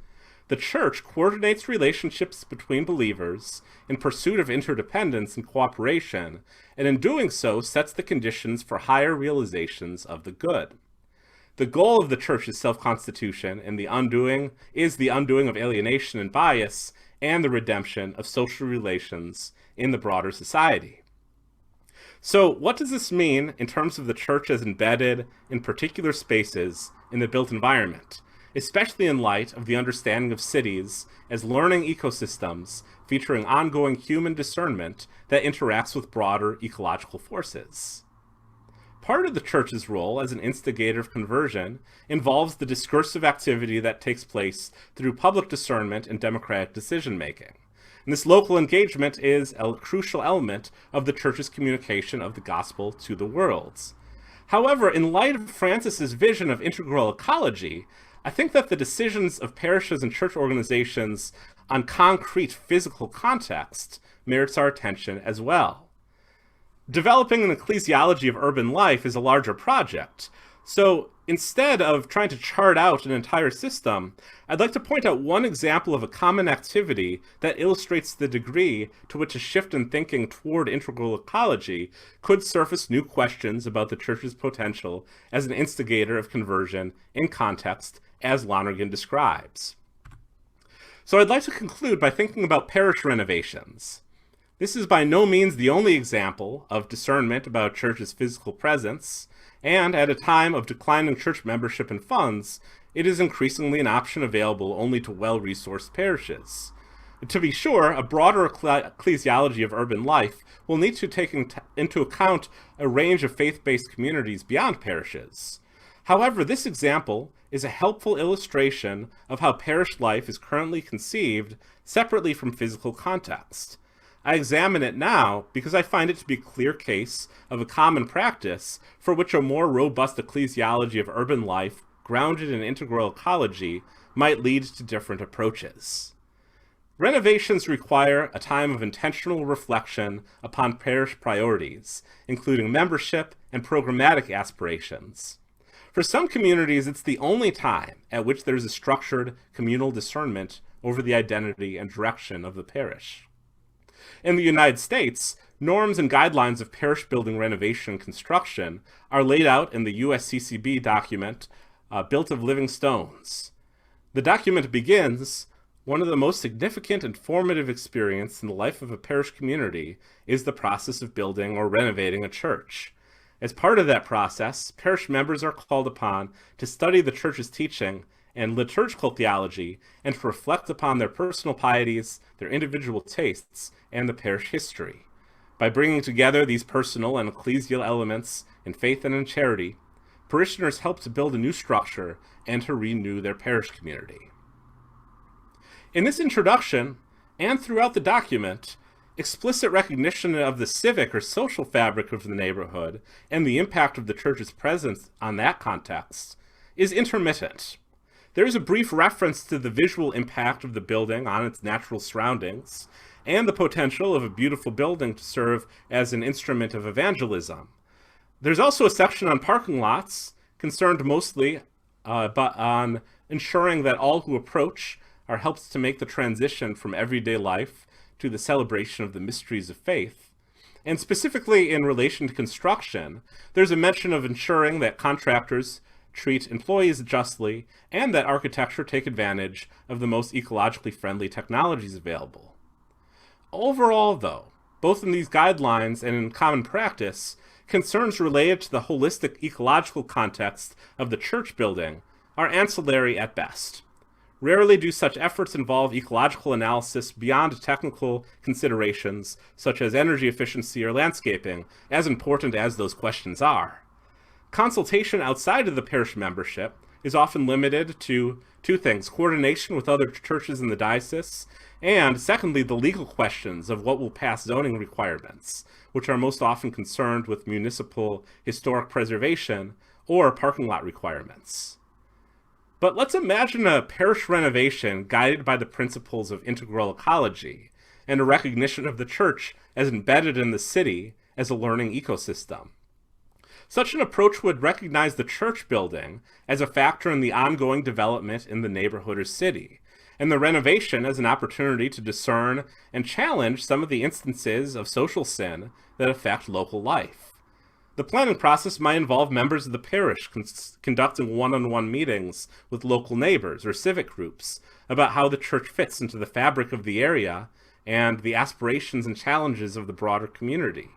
The church coordinates relationships between believers in pursuit of interdependence and cooperation, and in doing so sets the conditions for higher realizations of the good. The goal of the church's self-constitution and the undoing of alienation and bias and the redemption of social relations in the broader society. So what does this mean in terms of the church as embedded in particular spaces in the built environment, especially in light of the understanding of cities as learning ecosystems featuring ongoing human discernment that interacts with broader ecological forces? Part of the church's role as an instigator of conversion involves the discursive activity that takes place through public discernment and democratic decision-making. And this local engagement is a crucial element of the church's communication of the gospel to the world. However, in light of Francis's vision of integral ecology, I think that the decisions of parishes and church organizations on concrete physical context merits our attention as well. Developing an ecclesiology of urban life is a larger project, so instead of trying to chart out an entire system, I'd like to point out one example of a common activity that illustrates the degree to which a shift in thinking toward integral ecology could surface new questions about the church's potential as an instigator of conversion in context, as Lonergan describes. So I'd like to conclude by thinking about parish renovations. This is by no means the only example of discernment about a church's physical presence, and at a time of declining church membership and funds, it is increasingly an option available only to well-resourced parishes. To be sure, a broader ecclesiology of urban life will need to take into account a range of faith-based communities beyond parishes. However, this example is a helpful illustration of how parish life is currently conceived separately from physical context. I examine it now because I find it to be a clear case of a common practice for which a more robust ecclesiology of urban life, grounded in integral ecology, might lead to different approaches. Renovations require a time of intentional reflection upon parish priorities, including membership and programmatic aspirations. For some communities, it's the only time at which there's a structured communal discernment over the identity and direction of the parish. In the United States, norms and guidelines of parish building renovation and construction are laid out in the USCCB document, Built of Living Stones. The document begins, "One of the most significant and formative experiences in the life of a parish community is the process of building or renovating a church. As part of that process, parish members are called upon to study the church's teaching and liturgical theology and to reflect upon their personal pieties, their individual tastes, and the parish history. By bringing together these personal and ecclesial elements in faith and in charity, parishioners help to build a new structure and to renew their parish community." In this introduction, and throughout the document, explicit recognition of the civic or social fabric of the neighborhood and the impact of the church's presence on that context is intermittent. There is a brief reference to the visual impact of the building on its natural surroundings and the potential of a beautiful building to serve as an instrument of evangelism. There's also a section on parking lots, concerned mostly on ensuring that all who approach are helped to make the transition from everyday life to the celebration of the mysteries of faith. And specifically in relation to construction, there's a mention of ensuring that contractors treat employees justly and that architecture take advantage of the most ecologically friendly technologies available. Overall, though, both in these guidelines and in common practice, concerns related to the holistic ecological context of the church building are ancillary at best. Rarely do such efforts involve ecological analysis beyond technical considerations such as energy efficiency or landscaping, as important as those questions are. Consultation outside of the parish membership is often limited to two things: coordination with other churches in the diocese, and secondly, the legal questions of what will pass zoning requirements, which are most often concerned with municipal historic preservation or parking lot requirements. But let's imagine a parish renovation guided by the principles of integral ecology and a recognition of the church as embedded in the city as a learning ecosystem. Such an approach would recognize the church building as a factor in the ongoing development in the neighborhood or city, and the renovation as an opportunity to discern and challenge some of the instances of social sin that affect local life. The planning process might involve members of the parish conducting one-on-one meetings with local neighbors or civic groups about how the church fits into the fabric of the area and the aspirations and challenges of the broader community.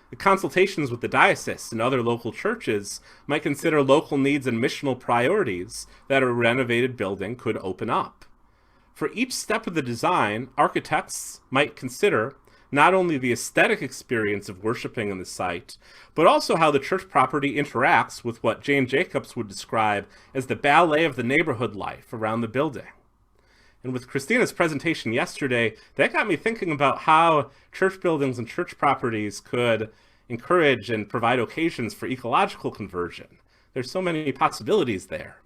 The consultations with the diocese and other local churches might consider local needs and missional priorities that a renovated building could open up. For each step of the design, architects might consider not only the aesthetic experience of worshiping in the site, but also how the church property interacts with what Jane Jacobs would describe as the ballet of the neighborhood life around the building. And with Christina's presentation yesterday, that got me thinking about how church buildings and church properties could encourage and provide occasions for ecological conversion. There's so many possibilities there.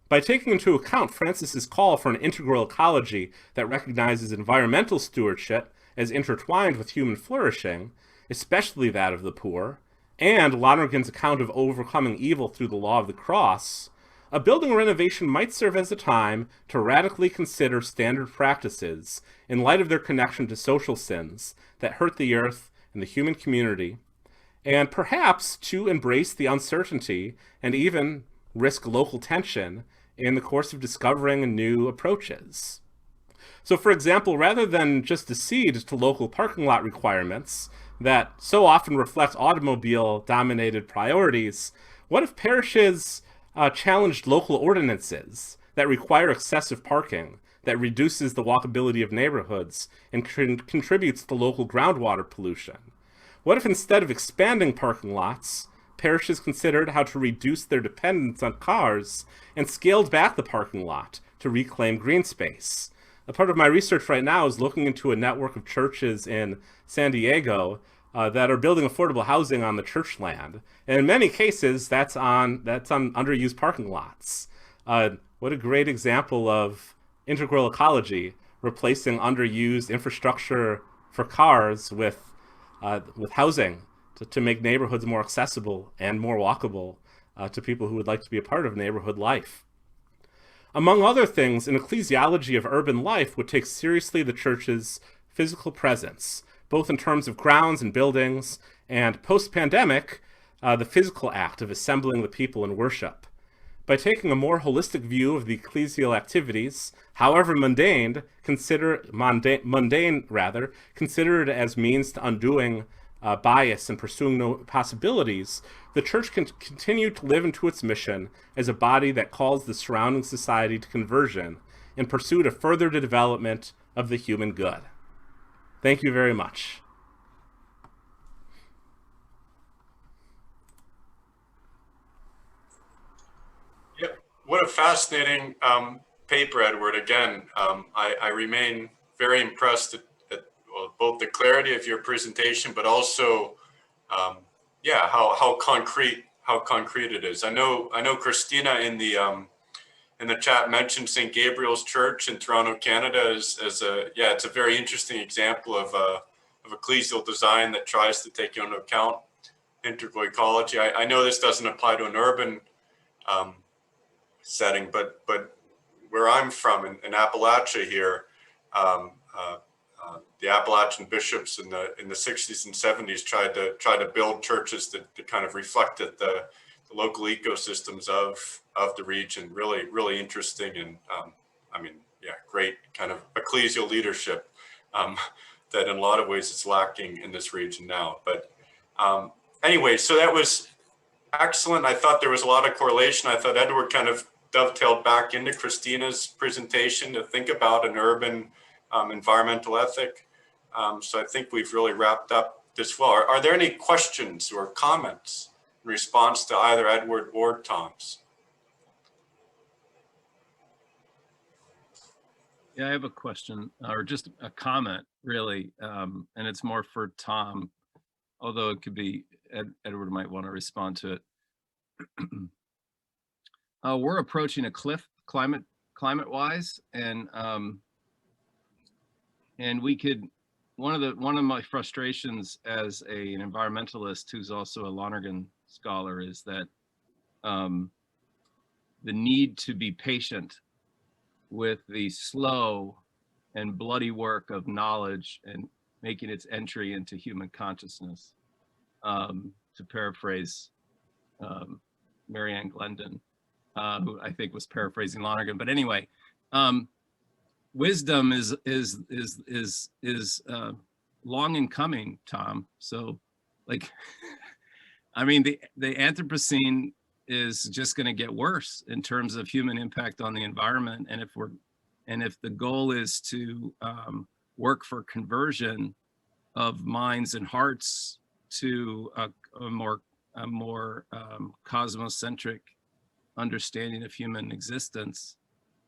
By taking into account Francis's call for an integral ecology that recognizes environmental stewardship as intertwined with human flourishing, especially that of the poor, and Lonergan's account of overcoming evil through the law of the cross, a building renovation might serve as a time to radically consider standard practices in light of their connection to social sins that hurt the earth and the human community, and perhaps to embrace the uncertainty and even risk local tension in the course of discovering new approaches. So for example, rather than just accede to local parking lot requirements that so often reflect automobile-dominated priorities, what if parishes challenged local ordinances that require excessive parking, that reduces the walkability of neighborhoods and contributes to local groundwater pollution? What if instead of expanding parking lots, parishes considered how to reduce their dependence on cars and scaled back the parking lot to reclaim green space? A part of my research right now is looking into a network of churches in San Diego that are building affordable housing on the church land. And in many cases, that's on underused parking lots. What a great example of integral ecology, replacing underused infrastructure for cars with housing to make neighborhoods more accessible and more walkable to people who would like to be a part of neighborhood life. Among other things, an ecclesiology of urban life would take seriously the church's physical presence, both in terms of grounds and buildings, and post-pandemic, the physical act of assembling the people in worship. By taking a more holistic view of the ecclesial activities, however mundane, considered as means to undoing bias and pursuing no possibilities, the church can continue to live into its mission as a body that calls the surrounding society to conversion in pursuit of further development of the human good. Thank you very much. Yep. What a fascinating paper, Edward. Again, I remain very impressed at both the clarity of your presentation, but also, how concrete it is. I know Christina in the chat mentioned St. Gabriel's Church in Toronto, Canada, it's a very interesting example of ecclesial design that tries to take into account integral ecology. I know this doesn't apply to an urban setting, but where I'm from in Appalachia here, the Appalachian bishops in the 60s and 70s tried to build churches that kind of reflected the local ecosystems of the region. Really interesting, and great kind of ecclesial leadership that in a lot of ways is lacking in this region now. But anyway, so that was excellent. I thought there was a lot of correlation. I thought Edward kind of dovetailed back into Christina's presentation to think about an urban environmental ethic. So I think we've really wrapped up this well. Are there any questions or comments in response to either Edward or Tom's? Yeah, I have a question, or just a comment, really, and it's more for Tom, although it could be Edward might want to respond to it. We're approaching a cliff climate-wise, and we could. One of my frustrations as an environmentalist who's also a Lonergan scholar is that the need to be patient with the slow and bloody work of knowledge and making its entry into human consciousness, to paraphrase Marianne Glendon, who I think was paraphrasing Lonergan. But anyway, wisdom is long in coming, Tom. So, like, I mean, the Anthropocene is just going to get worse in terms of human impact on the environment, and if the goal is to work for conversion of minds and hearts to a more cosmocentric understanding of human existence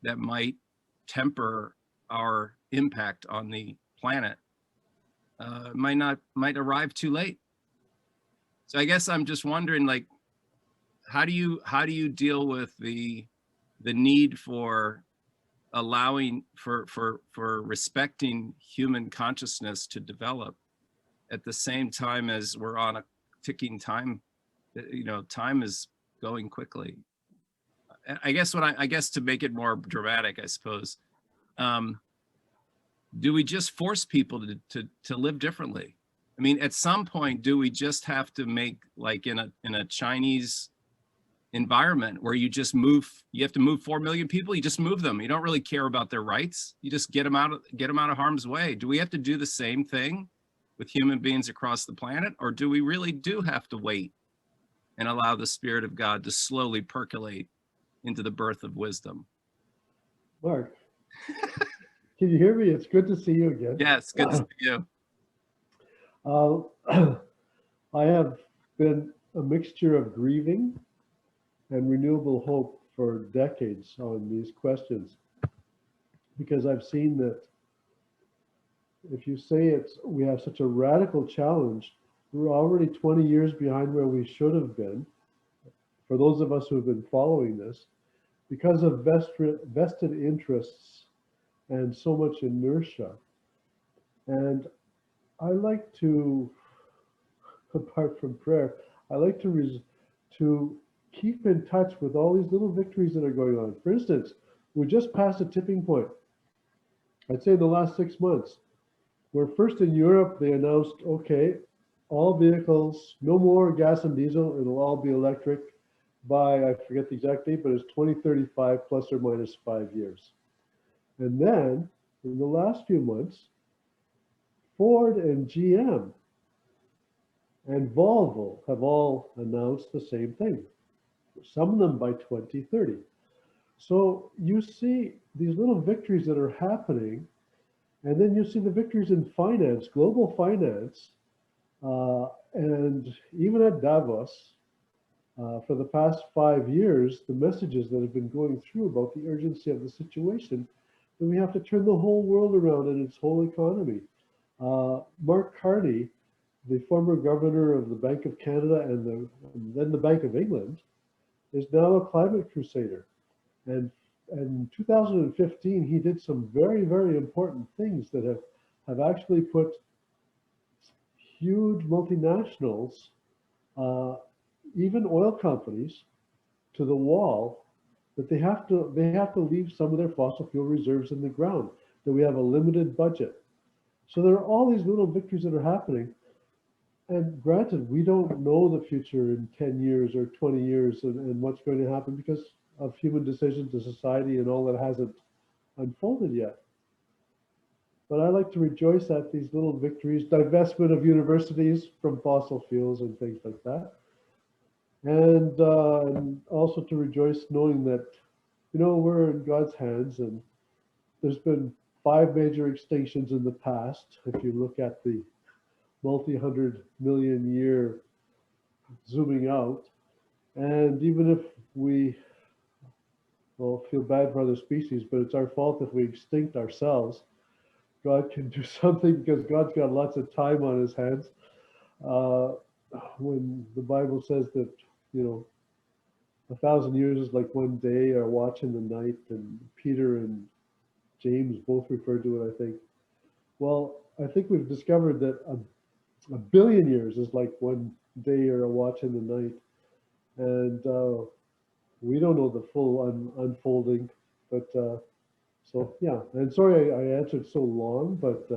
that might temper our impact on the planet, might arrive too late. So I guess I'm just wondering, like, how do you deal with the need for allowing for respecting human consciousness to develop at the same time as we're on a ticking time? Time is going quickly. I guess to make it more dramatic, I suppose, do we just force people to live differently? I mean, at some point, do we just have to make, like in a Chinese environment where you just move, you have to move 4 million people, you just move them. You don't really care about their rights. You just get them out of harm's way. Do we have to do the same thing with human beings across the planet? Or do we really do have to wait and allow the Spirit of God to slowly percolate into the birth of wisdom? Mark, can you hear me? It's good to see you again. Yes, good to see you. I have been a mixture of grieving and renewable hope for decades on these questions, because I've seen that if you say we have such a radical challenge, we're already 20 years behind where we should have been, for those of us who have been following this, because of vested interests and so much inertia. And I like to, apart from prayer, I like to keep in touch with all these little victories that are going on. For instance, we just passed a tipping point. I'd say in the last 6 months, where first in Europe, they announced, okay, all vehicles, no more gas and diesel, it'll all be electric by, I forget the exact date, but it's 2035 plus or minus 5 years. And then in the last few months, Ford and GM and Volvo have all announced the same thing, some of them by 2030. So you see these little victories that are happening, and then you see the victories in finance, global finance, and even at Davos, for the past 5 years, the messages that have been going through about the urgency of the situation, that we have to turn the whole world around and its whole economy. Mark Carney, the former governor of the Bank of Canada and then the Bank of England, is now a climate crusader. And in 2015, he did some very, very important things that have actually put huge multinationals, even oil companies, to the wall, that they have to leave some of their fossil fuel reserves in the ground, that we have a limited budget. So there are all these little victories that are happening. And granted, we don't know the future in 10 years or 20 years and what's going to happen because of human decisions in society and all that hasn't unfolded yet. But I like to rejoice at these little victories, divestment of universities from fossil fuels and things like that. And also to rejoice knowing that, we're in God's hands, and there's been 5 major extinctions in the past. If you look at the multi-100 million year zooming out, and even if we feel bad for other species, but it's our fault if we extinct ourselves, God can do something because God's got lots of time on his hands. When the Bible says that, 1,000 years is like one day or watch in the night, and Peter and James both refer to it, I think. Well, I think we've discovered that a billion years is like one day or a watch in the night. And we don't know the full unfolding, but so yeah. And sorry I answered so long, but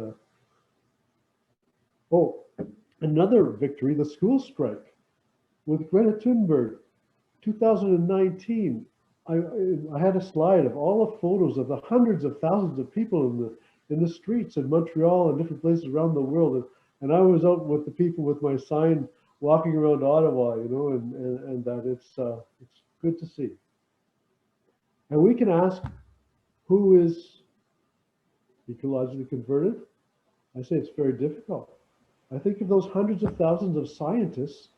another victory, the school strike with Greta Thunberg, 2019. I had a slide of all the photos of the hundreds of thousands of people in the streets in Montreal and different places around the world, and I was out with the people with my sign walking around Ottawa, and that it's good to see. And we can ask, who is ecologically converted? I say it's very difficult. I think of those hundreds of thousands of scientists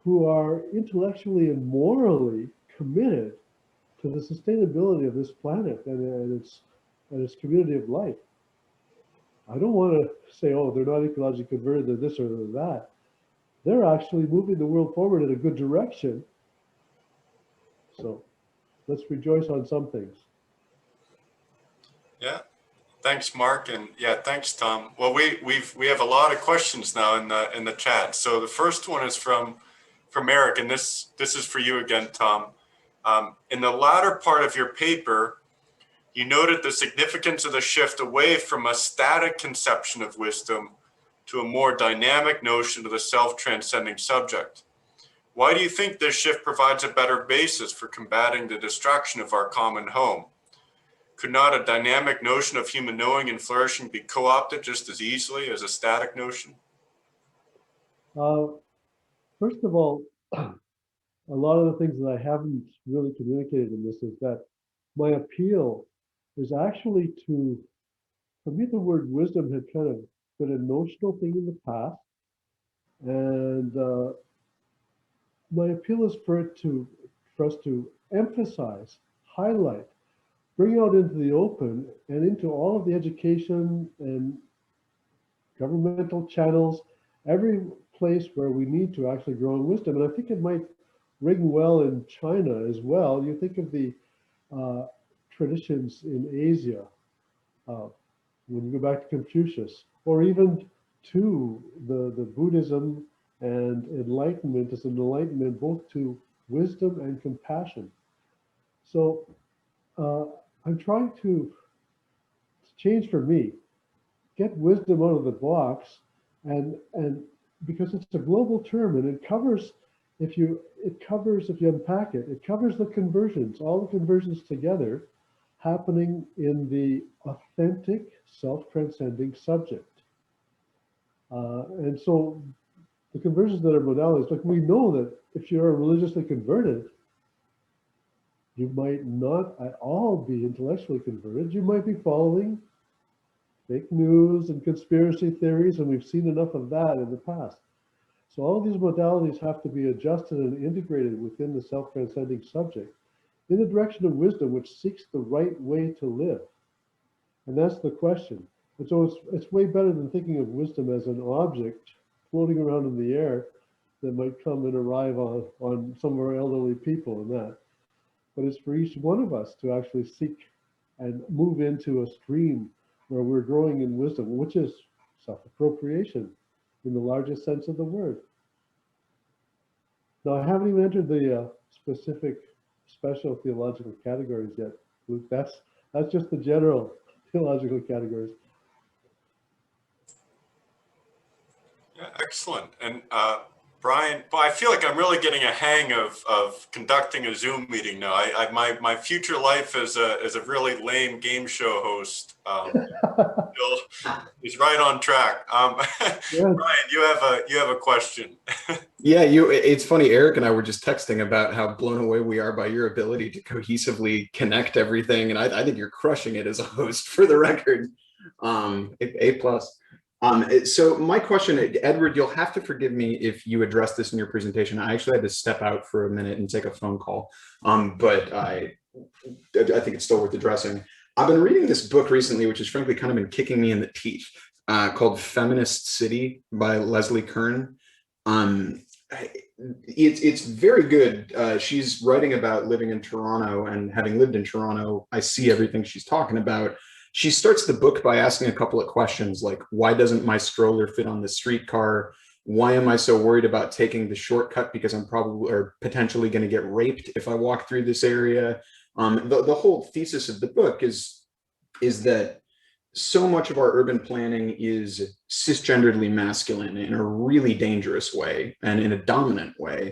who are intellectually and morally committed to the sustainability of this planet and its community of life. I don't want to say, oh, they're not ecologically converted, they're this or they're that. They're actually moving the world forward in a good direction. So let's rejoice on some things. Yeah, thanks, Mark, and yeah, thanks, Tom. Well, we have a lot of questions now in the chat. So the first one is from Eric, and this is for you again, Tom. In the latter part of your paper, you noted the significance of the shift away from a static conception of wisdom to a more dynamic notion of the self-transcending subject. Why do you think this shift provides a better basis for combating the distraction of our common home? Could not a dynamic notion of human knowing and flourishing be co-opted just as easily as a static notion? First of all, a lot of the things that I haven't really communicated in this is that my appeal is actually to, for me, the word wisdom had kind of been a notional thing in the past. And my appeal is for us to emphasize, highlight, bring out into the open and into all of the education and governmental channels, every place where we need to actually grow in wisdom. And I think it might ring well in China as well. You think of the traditions in Asia, when you go back to Confucius, or even to the Buddhism and enlightenment as an enlightenment both to wisdom and compassion. So I'm trying to change for me, get wisdom out of the box, and because it's a global term and it covers, if you unpack it, it covers the conversions, all the conversions together happening in the authentic self-transcending subject. And so the conversions that are modalities, like we know that if you're religiously converted, you might not at all be intellectually converted. You might be following fake news and conspiracy theories, and we've seen enough of that in the past. So all of these modalities have to be adjusted and integrated within the self-transcending subject in the direction of wisdom, which seeks the right way to live. And that's the question. And so it's way better than thinking of wisdom as an object floating around in the air that might come and arrive on some of our elderly people and that. But it's for each one of us to actually seek and move into a stream where we're growing in wisdom, which is self-appropriation in the largest sense of the word. Now, I haven't even entered the specific special theological categories yet, Luke. That's just the general theological categories. Yeah, excellent. And Brian, well, I feel like I'm really getting a hang of conducting a Zoom meeting now. My future life as a really lame game show host is right on track. Yes. Brian, you have a question. Yeah, it's funny. Eric and I were just texting about how blown away we are by your ability to cohesively connect everything, and I think you're crushing it as a host. For the record, A plus. So my question, Edward, you'll have to forgive me if you address this in your presentation. I actually had to step out for a minute and take a phone call, but I think it's still worth addressing. I've been reading this book recently, which has frankly kind of been kicking me in the teeth, called Feminist City by Leslie Kern. It's very good. She's writing about living in Toronto, and having lived in Toronto, I see everything she's talking about. She starts the book by asking a couple of questions like, why doesn't my stroller fit on the streetcar? Why am I so worried about taking the shortcut because I'm probably or potentially going to get raped if I walk through this area? The whole thesis of the book is that so much of our urban planning is cisgenderedly masculine in a really dangerous way and in a dominant way.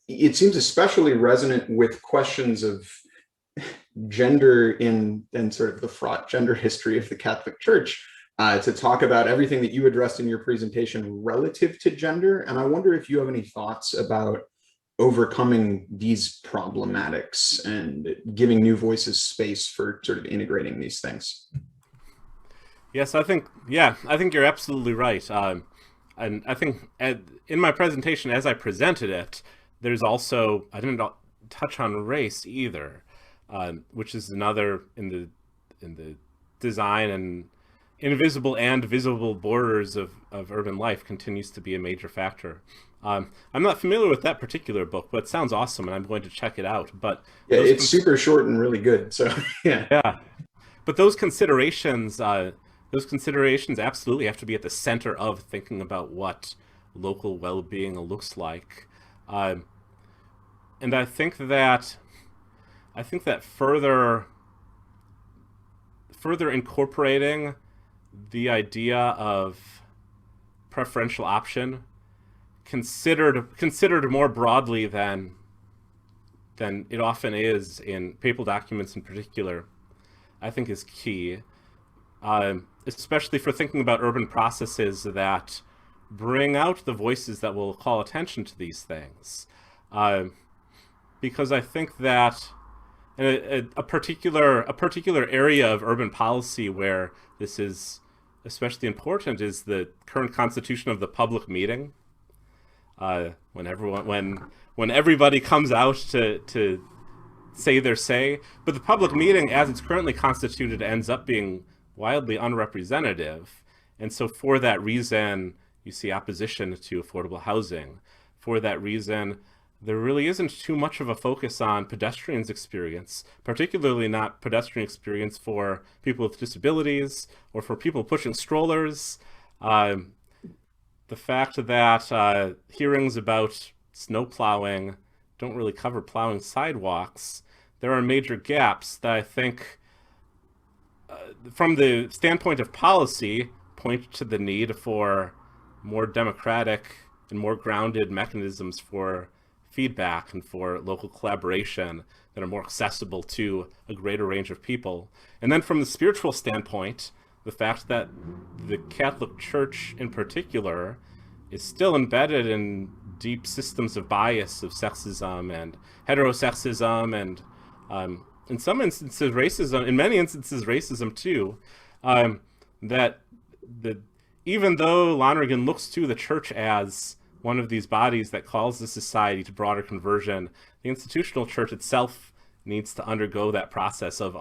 It seems especially resonant with questions of gender in sort of the fraught gender history of the Catholic Church, to talk about everything that you addressed in your presentation relative to gender. And I wonder if you have any thoughts about overcoming these problematics and giving new voices space for sort of integrating these things. Yes, I think you're absolutely right. And I think in my presentation, as I presented it, there's also, I didn't touch on race either, which is another in the design and invisible and visible borders of urban life continues to be a major factor. I'm not familiar with that particular book, but it sounds awesome, and I'm going to check it out. But yeah, it's super short and really good. So yeah. But those considerations absolutely have to be at the center of thinking about what local well-being looks like. And I think that further incorporating the idea of preferential option considered more broadly than it often is in papal documents in particular, I think is key, especially for thinking about urban processes that bring out the voices that will call attention to these things. Because I think that a particular area of urban policy where this is especially important is the current constitution of the public meeting. When everybody comes out to say their say, but the public meeting as it's currently constituted ends up being wildly unrepresentative. And so for that reason, you see opposition to affordable housing. For that reason, there really isn't too much of a focus on pedestrians' experience, particularly not pedestrian experience for people with disabilities or for people pushing strollers. The fact that hearings about snow plowing don't really cover plowing sidewalks, there are major gaps that I think, from the standpoint of policy, point to the need for more democratic and more grounded mechanisms for feedback and for local collaboration that are more accessible to a greater range of people. And then from the spiritual standpoint, the fact that the Catholic Church in particular is still embedded in deep systems of bias, of sexism and heterosexism, and in some instances racism, in many instances racism too, that even though Lonergan looks to the church as one of these bodies that calls the society to broader conversion, the institutional church itself needs to undergo that process of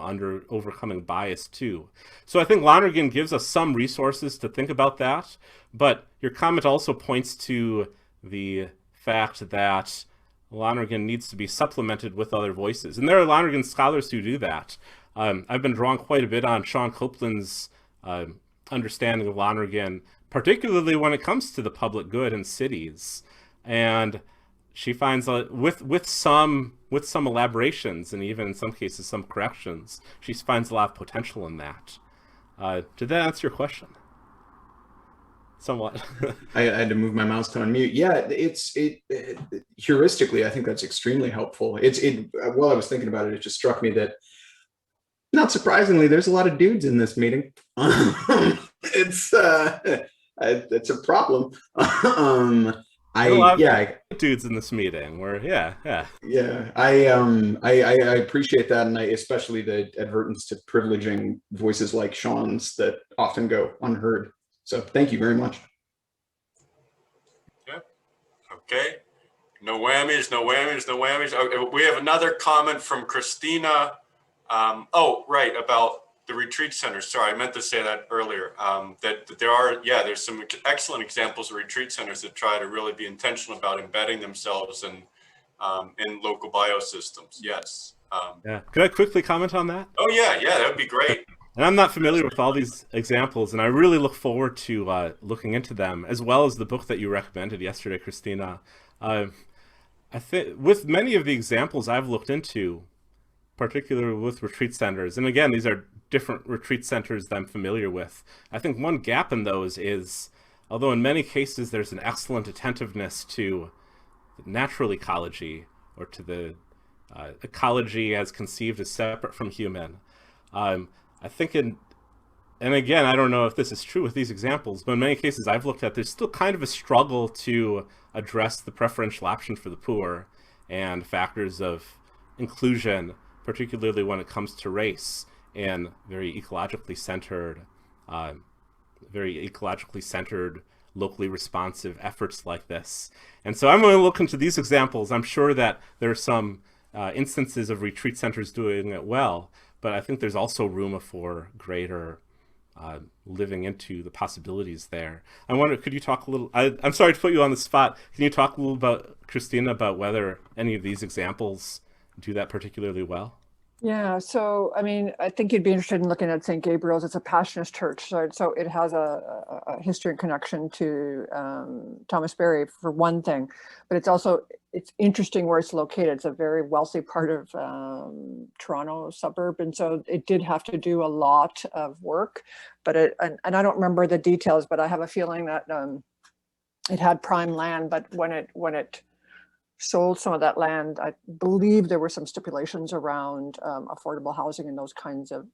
overcoming bias too. So I think Lonergan gives us some resources to think about that, but your comment also points to the fact that Lonergan needs to be supplemented with other voices. And there are Lonergan scholars who do that. I've been drawing quite a bit on Sean Copeland's understanding of Lonergan, particularly when it comes to the public good in cities. And she finds with some elaborations and even in some cases some corrections, she finds a lot of potential in that. Did that answer your question? Somewhat. I had to move my mouse to unmute. Yeah, heuristically, I think that's extremely helpful. While I was thinking about it, it just struck me that, not surprisingly, there's a lot of dudes in this meeting. It's a problem. Dudes in this meeting. I appreciate that, and especially the advertence to privileging voices like Sean's that often go unheard. So thank you very much. Yeah. Okay. No whammies, no whammies, no whammies. Okay, we have another comment from Christina. Right, about the retreat centers. Sorry, I meant to say that earlier. That there's some excellent examples of retreat centers that try to really be intentional about embedding themselves in local biosystems. Yes. Could I quickly comment on that? Oh yeah, that would be great. And I'm not familiar with all these examples, and I really look forward to looking into them, as well as the book that you recommended yesterday, Christina. I think with many of the examples I've looked into, particularly with retreat centers, and again, these are different retreat centers that I'm familiar with, I think one gap in those is, although in many cases there's an excellent attentiveness to natural ecology, or to the ecology as conceived as separate from human, I think and again, I don't know if this is true with these examples, but in many cases I've looked at, there's still kind of a struggle to address the preferential option for the poor and factors of inclusion, particularly when it comes to race, and very ecologically centered, locally responsive efforts like this. And so I'm going to look into these examples. I'm sure that there are some instances of retreat centers doing it well, but I think there's also room for greater living into the possibilities there. I wonder, could you talk a little, I'm sorry to put you on the spot, can you talk a little about, Christina, about whether any of these examples do that particularly well? Yeah, so I mean, I think you'd be interested in looking at St. Gabriel's. It's a Passionist church, so it has a history and connection to Thomas Berry for one thing, but it's interesting where it's located. It's a very wealthy part of Toronto suburb, and so it did have to do a lot of work. But and I don't remember the details, but I have a feeling that it had prime land, but when it sold some of that land, I believe there were some stipulations around affordable housing and those kinds of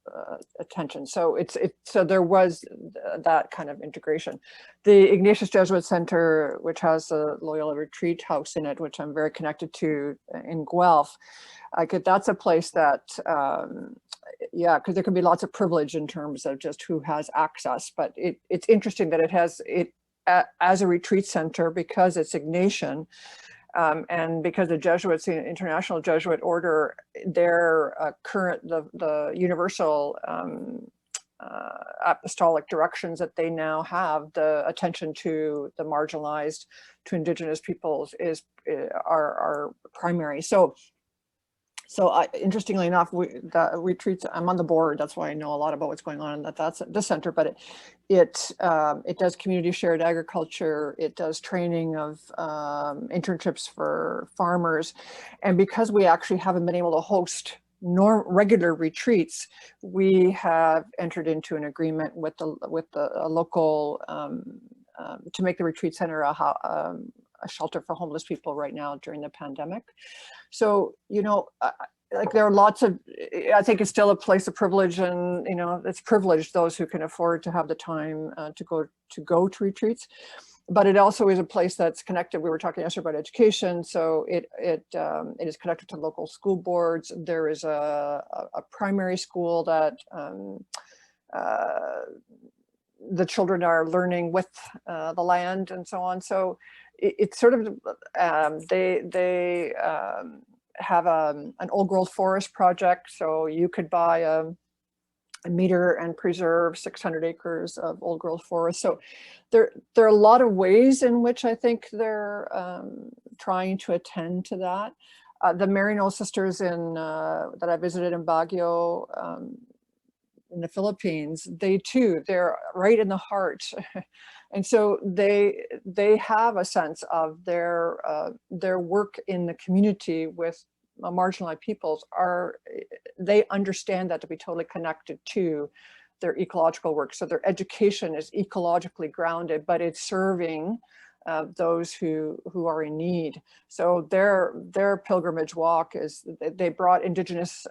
attention. So so there was that kind of integration. The Ignatius Jesuit Center, which has the Loyola Retreat House in it, which I'm very connected to in Guelph, that's a place that, yeah, because there can be lots of privilege in terms of just who has access, but it's interesting that it has it as a retreat center because it's Ignatian. And because the Jesuits, the International Jesuit Order, their the universal apostolic directions that they now have, the attention to the marginalized, to Indigenous peoples are primary. So interestingly enough, the retreats, I'm on the board, that's why I know a lot about what's going on at the center, but it does community shared agriculture, it does training of internships for farmers. And because we actually haven't been able to host regular retreats, we have entered into an agreement with the local to make the retreat center a shelter for homeless people right now during the pandemic. So, like there are lots of, I think it's still a place of privilege, and, it's privileged those who can afford to have the time to go to retreats. But it also is a place that's connected. We were talking yesterday about education. So it is connected to local school boards. There is a primary school that the children are learning with the land and so on. So it's sort of, they have an old growth forest project. So you could buy a meter and preserve 600 acres of old growth forest. So there are a lot of ways in which I think they're trying to attend to that. The Maryknoll sisters that I visited in Baguio, in the Philippines, they're right in the heart. And so they have a sense of their work in the community with marginalized peoples they understand that to be totally connected to their ecological work. So their education is ecologically grounded, but it's serving those who are in need. So their pilgrimage walk is, they brought Indigenous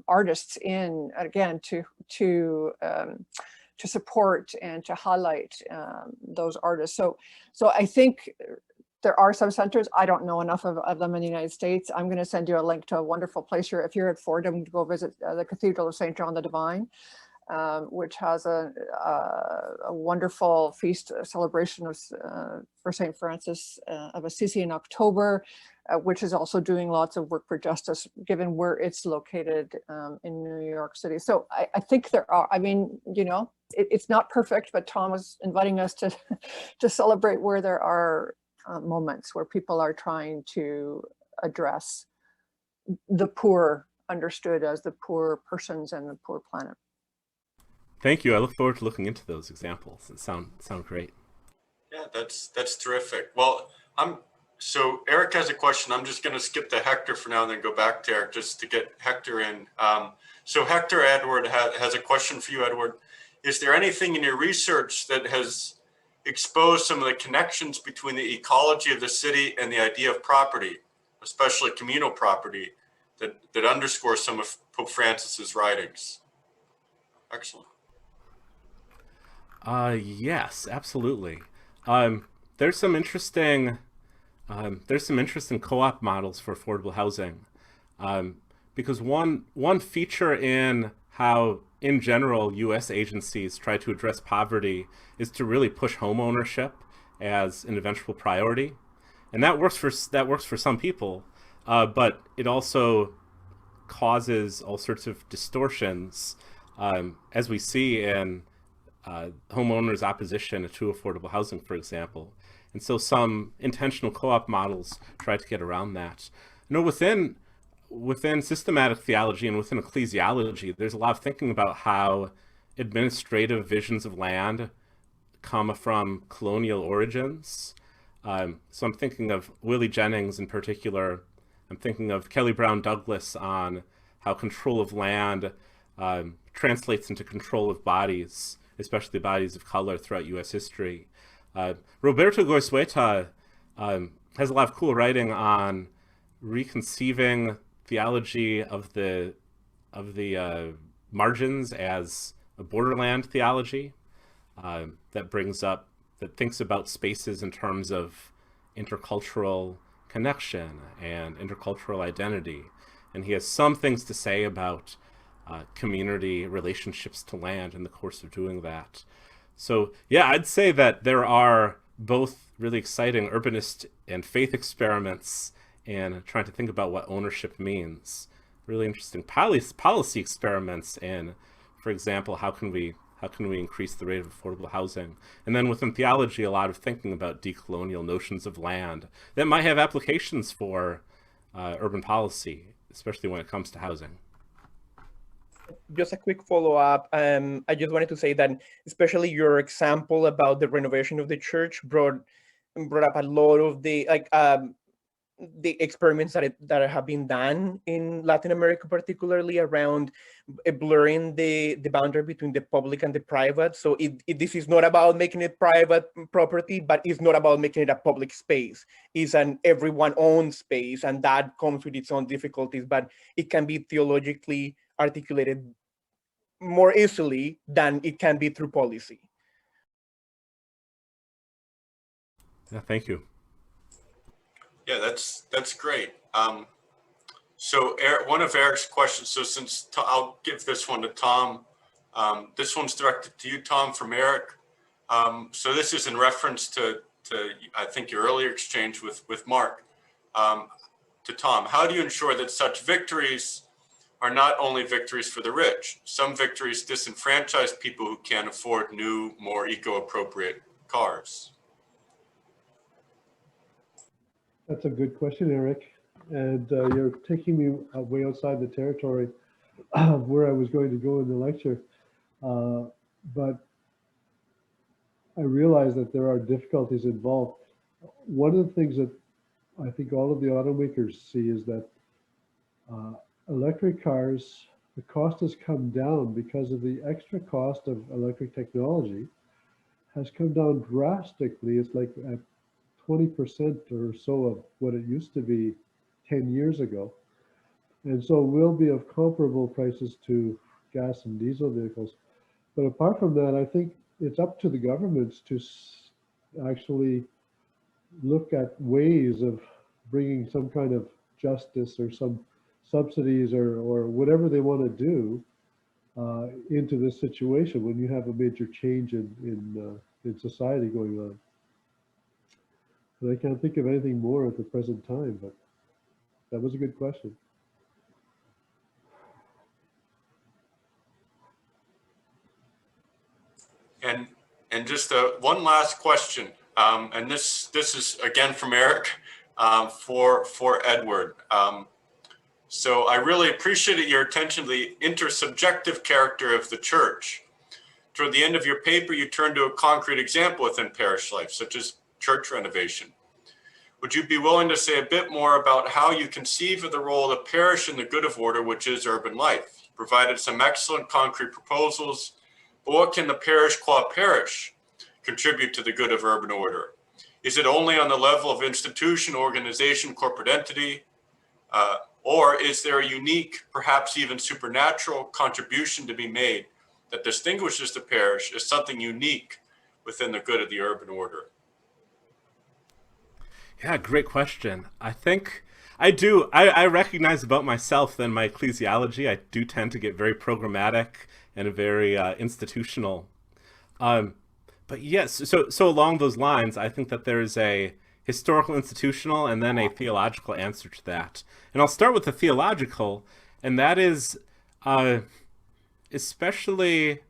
artists in, again, to support and to highlight those artists. So I think there are some centers. I don't know enough of them in the United States. I'm going to send you a link to a wonderful place here. If you're at Fordham, to go visit the Cathedral of St. John the Divine, which has a wonderful feast celebration for St. Francis of Assisi in October, which is also doing lots of work for justice, given where it's located in New York City. So I think there are, it's not perfect, but Tom was inviting us to celebrate where there are moments where people are trying to address the poor, understood as the poor persons and the poor planet. Thank you. I look forward to looking into those examples. It sound great. Yeah, that's terrific. Well, so Eric has a question. I'm just going to skip to Hector for now and then go back to Eric just to get Hector in. So Hector Edward has a question for you, Edward. Is there anything in your research that has exposed some of the connections between the ecology of the city and the idea of property, especially communal property, that underscores some of Pope Francis's writings? Excellent. Yes, absolutely. There's some interesting co-op models for affordable housing, because one feature in how, in general, U.S. agencies try to address poverty is to really push home ownership as an eventual priority, and that works for some people, but it also causes all sorts of distortions, as we see in homeowners' opposition to affordable housing, for example. And so some intentional co-op models try to get around that. Within systematic theology and within ecclesiology, there's a lot of thinking about how administrative visions of land come from colonial origins. So I'm thinking of Willie Jennings in particular. I'm thinking of Kelly Brown Douglas on how control of land translates into control of bodies, especially bodies of color throughout U.S. history. Roberto Goizueta has a lot of cool writing on reconceiving theology of the margins as a borderland theology that thinks about spaces in terms of intercultural connection and intercultural identity. And he has some things to say about community relationships to land in the course of doing that. So yeah, I'd say that there are both really exciting urbanist and faith experiments and trying to think about what ownership means. Really interesting policy experiments in, for example, how can we increase the rate of affordable housing? And then within theology, a lot of thinking about decolonial notions of land that might have applications for urban policy, especially when it comes to housing. Just a quick follow-up. I just wanted to say that especially your example about the renovation of the church brought up a lot of the experiments that have been done in Latin America, particularly around blurring the boundary between the public and the private. So this is not about making it private property, but it's not about making it a public space. It's an everyone owned space, and that comes with its own difficulties, but it can be theologically articulated more easily than it can be through policy. Yeah, thank you. Yeah, that's great. So Eric, one of Eric's questions, so I'll give this one to Tom. This one's directed to you, Tom, from Eric. So this is in reference to I think your earlier exchange with Mark. To Tom, how do you ensure that such victories are not only victories for the rich? Some victories disenfranchise people who can't afford new, more eco-appropriate cars. That's a good question, Eric. And you're taking me way outside the territory of where I was going to go in the lecture. But I realize that there are difficulties involved. One of the things that I think all of the automakers see is that electric cars, the cost has come down because of the extra cost of electric technology has come down drastically. It's like at 20% or so of what it used to be 10 years ago. And so will be of comparable prices to gas and diesel vehicles. But apart from that, I think it's up to the governments to actually look at ways of bringing some kind of justice or some subsidies or whatever they want to do into this situation when you have a major change in society going on. And I can't think of anything more at the present time, but that was a good question. And just one last question, and this is again from Eric for Edward. So I really appreciated your attention to the intersubjective character of the church. Toward the end of your paper, you turned to a concrete example within parish life, such as church renovation. Would you be willing to say a bit more about how you conceive of the role of the parish in the good of order, which is urban life? You provided some excellent concrete proposals, but what can the parish qua parish contribute to the good of urban order? Is it only on the level of institution, organization, corporate entity? Or is there a unique, perhaps even supernatural contribution to be made that distinguishes the parish as something unique within the good of the urban order? Yeah, great question. I think I recognize about myself that in my ecclesiology, I do tend to get very programmatic and very institutional. But yes, so along those lines, I think that there is a historical, institutional, and then a theological answer to that. And I'll start with the theological, and that is especially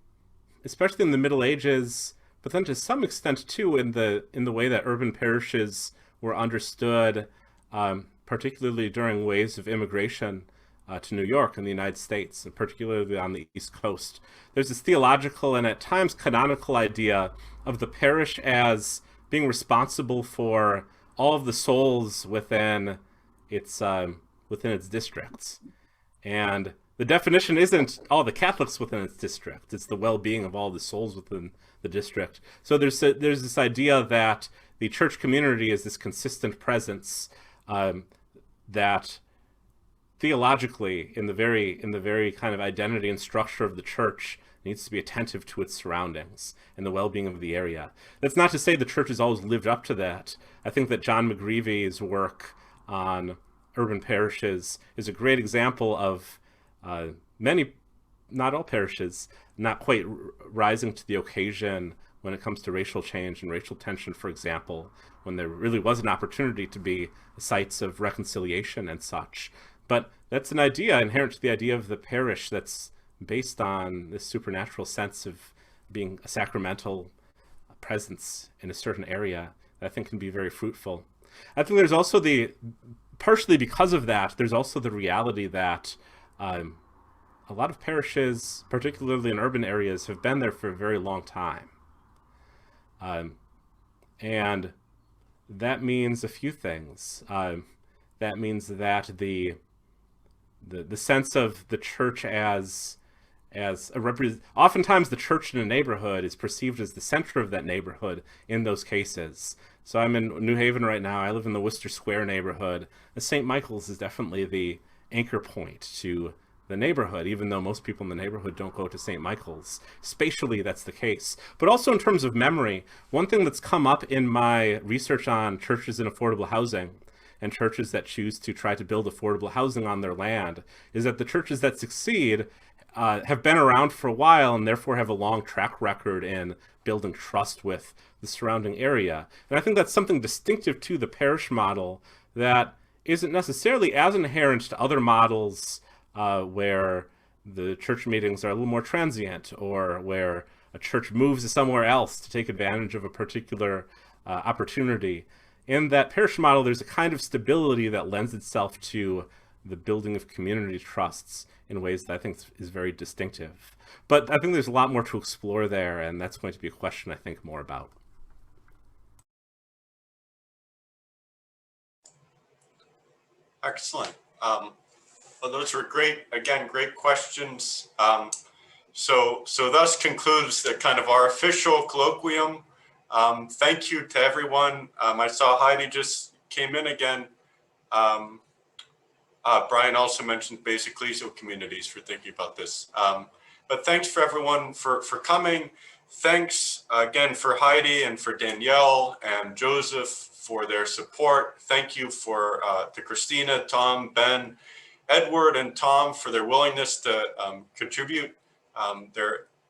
in the Middle Ages, but then to some extent too in the way that urban parishes were understood, particularly during waves of immigration to New York and the United States, and particularly on the East Coast. There's this theological and at times canonical idea of the parish as being responsible for all of the souls within its districts. And the definition isn't all the Catholics within its district, it's the well-being of all the souls within the the district. So there's this idea that the church community is this consistent presence that theologically, in the very kind of identity and structure of the church, needs to be attentive to its surroundings and the well-being of the area. That's not to say the church has always lived up to that. I think that John McGreevy's work on urban parishes is a great example of many, not all parishes, not quite rising to the occasion when it comes to racial change and racial tension, for example, when there really was an opportunity to be sites of reconciliation and such. But that's an idea inherent to the idea of the parish that's based on this supernatural sense of being a sacramental presence in a certain area that I think can be very fruitful. I think there's also partially because of that, there's also the reality that a lot of parishes, particularly in urban areas, have been there for a very long time. And that means a few things. That means that the sense of the church as oftentimes the church in a neighborhood is perceived as the center of that neighborhood in those cases. So I'm in New Haven right now. I live in the Worcester Square neighborhood. The St. Michael's is definitely the anchor point to the neighborhood, even though most people in the neighborhood don't go to St. Michael's. Spatially, that's the case. But also in terms of memory, one thing that's come up in my research on churches in affordable housing and churches that choose to try to build affordable housing on their land is that the churches that succeed have been around for a while and therefore have a long track record in building trust with the surrounding area. And I think that's something distinctive to the parish model that isn't necessarily as inherent to other models where the church meetings are a little more transient, or where a church moves to somewhere else to take advantage of a particular opportunity. In that parish model, there's a kind of stability that lends itself to the building of community trusts in ways that I think is very distinctive. But I think there's a lot more to explore there, and that's going to be a question I think more about. Excellent. Well, those were great questions. So thus concludes the kind of our official colloquium. Thank you to everyone. I saw Heidi just came in again. Brian also mentioned basic ecclesial communities for thinking about this. But thanks for everyone for coming. Thanks again for Heidi and for Danielle and Joseph for their support. Thank you to Christina, Tom, Ben, Edward, and Tom for their willingness to contribute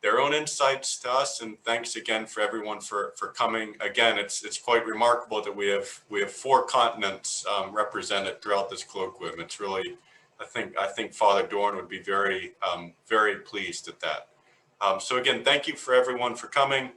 their own insights to us. And thanks again for everyone for coming. Again, it's quite remarkable that we have 4 continents represented throughout this colloquium. It's really, I think Father Dorn would be very, very pleased at that. So again, thank you for everyone for coming.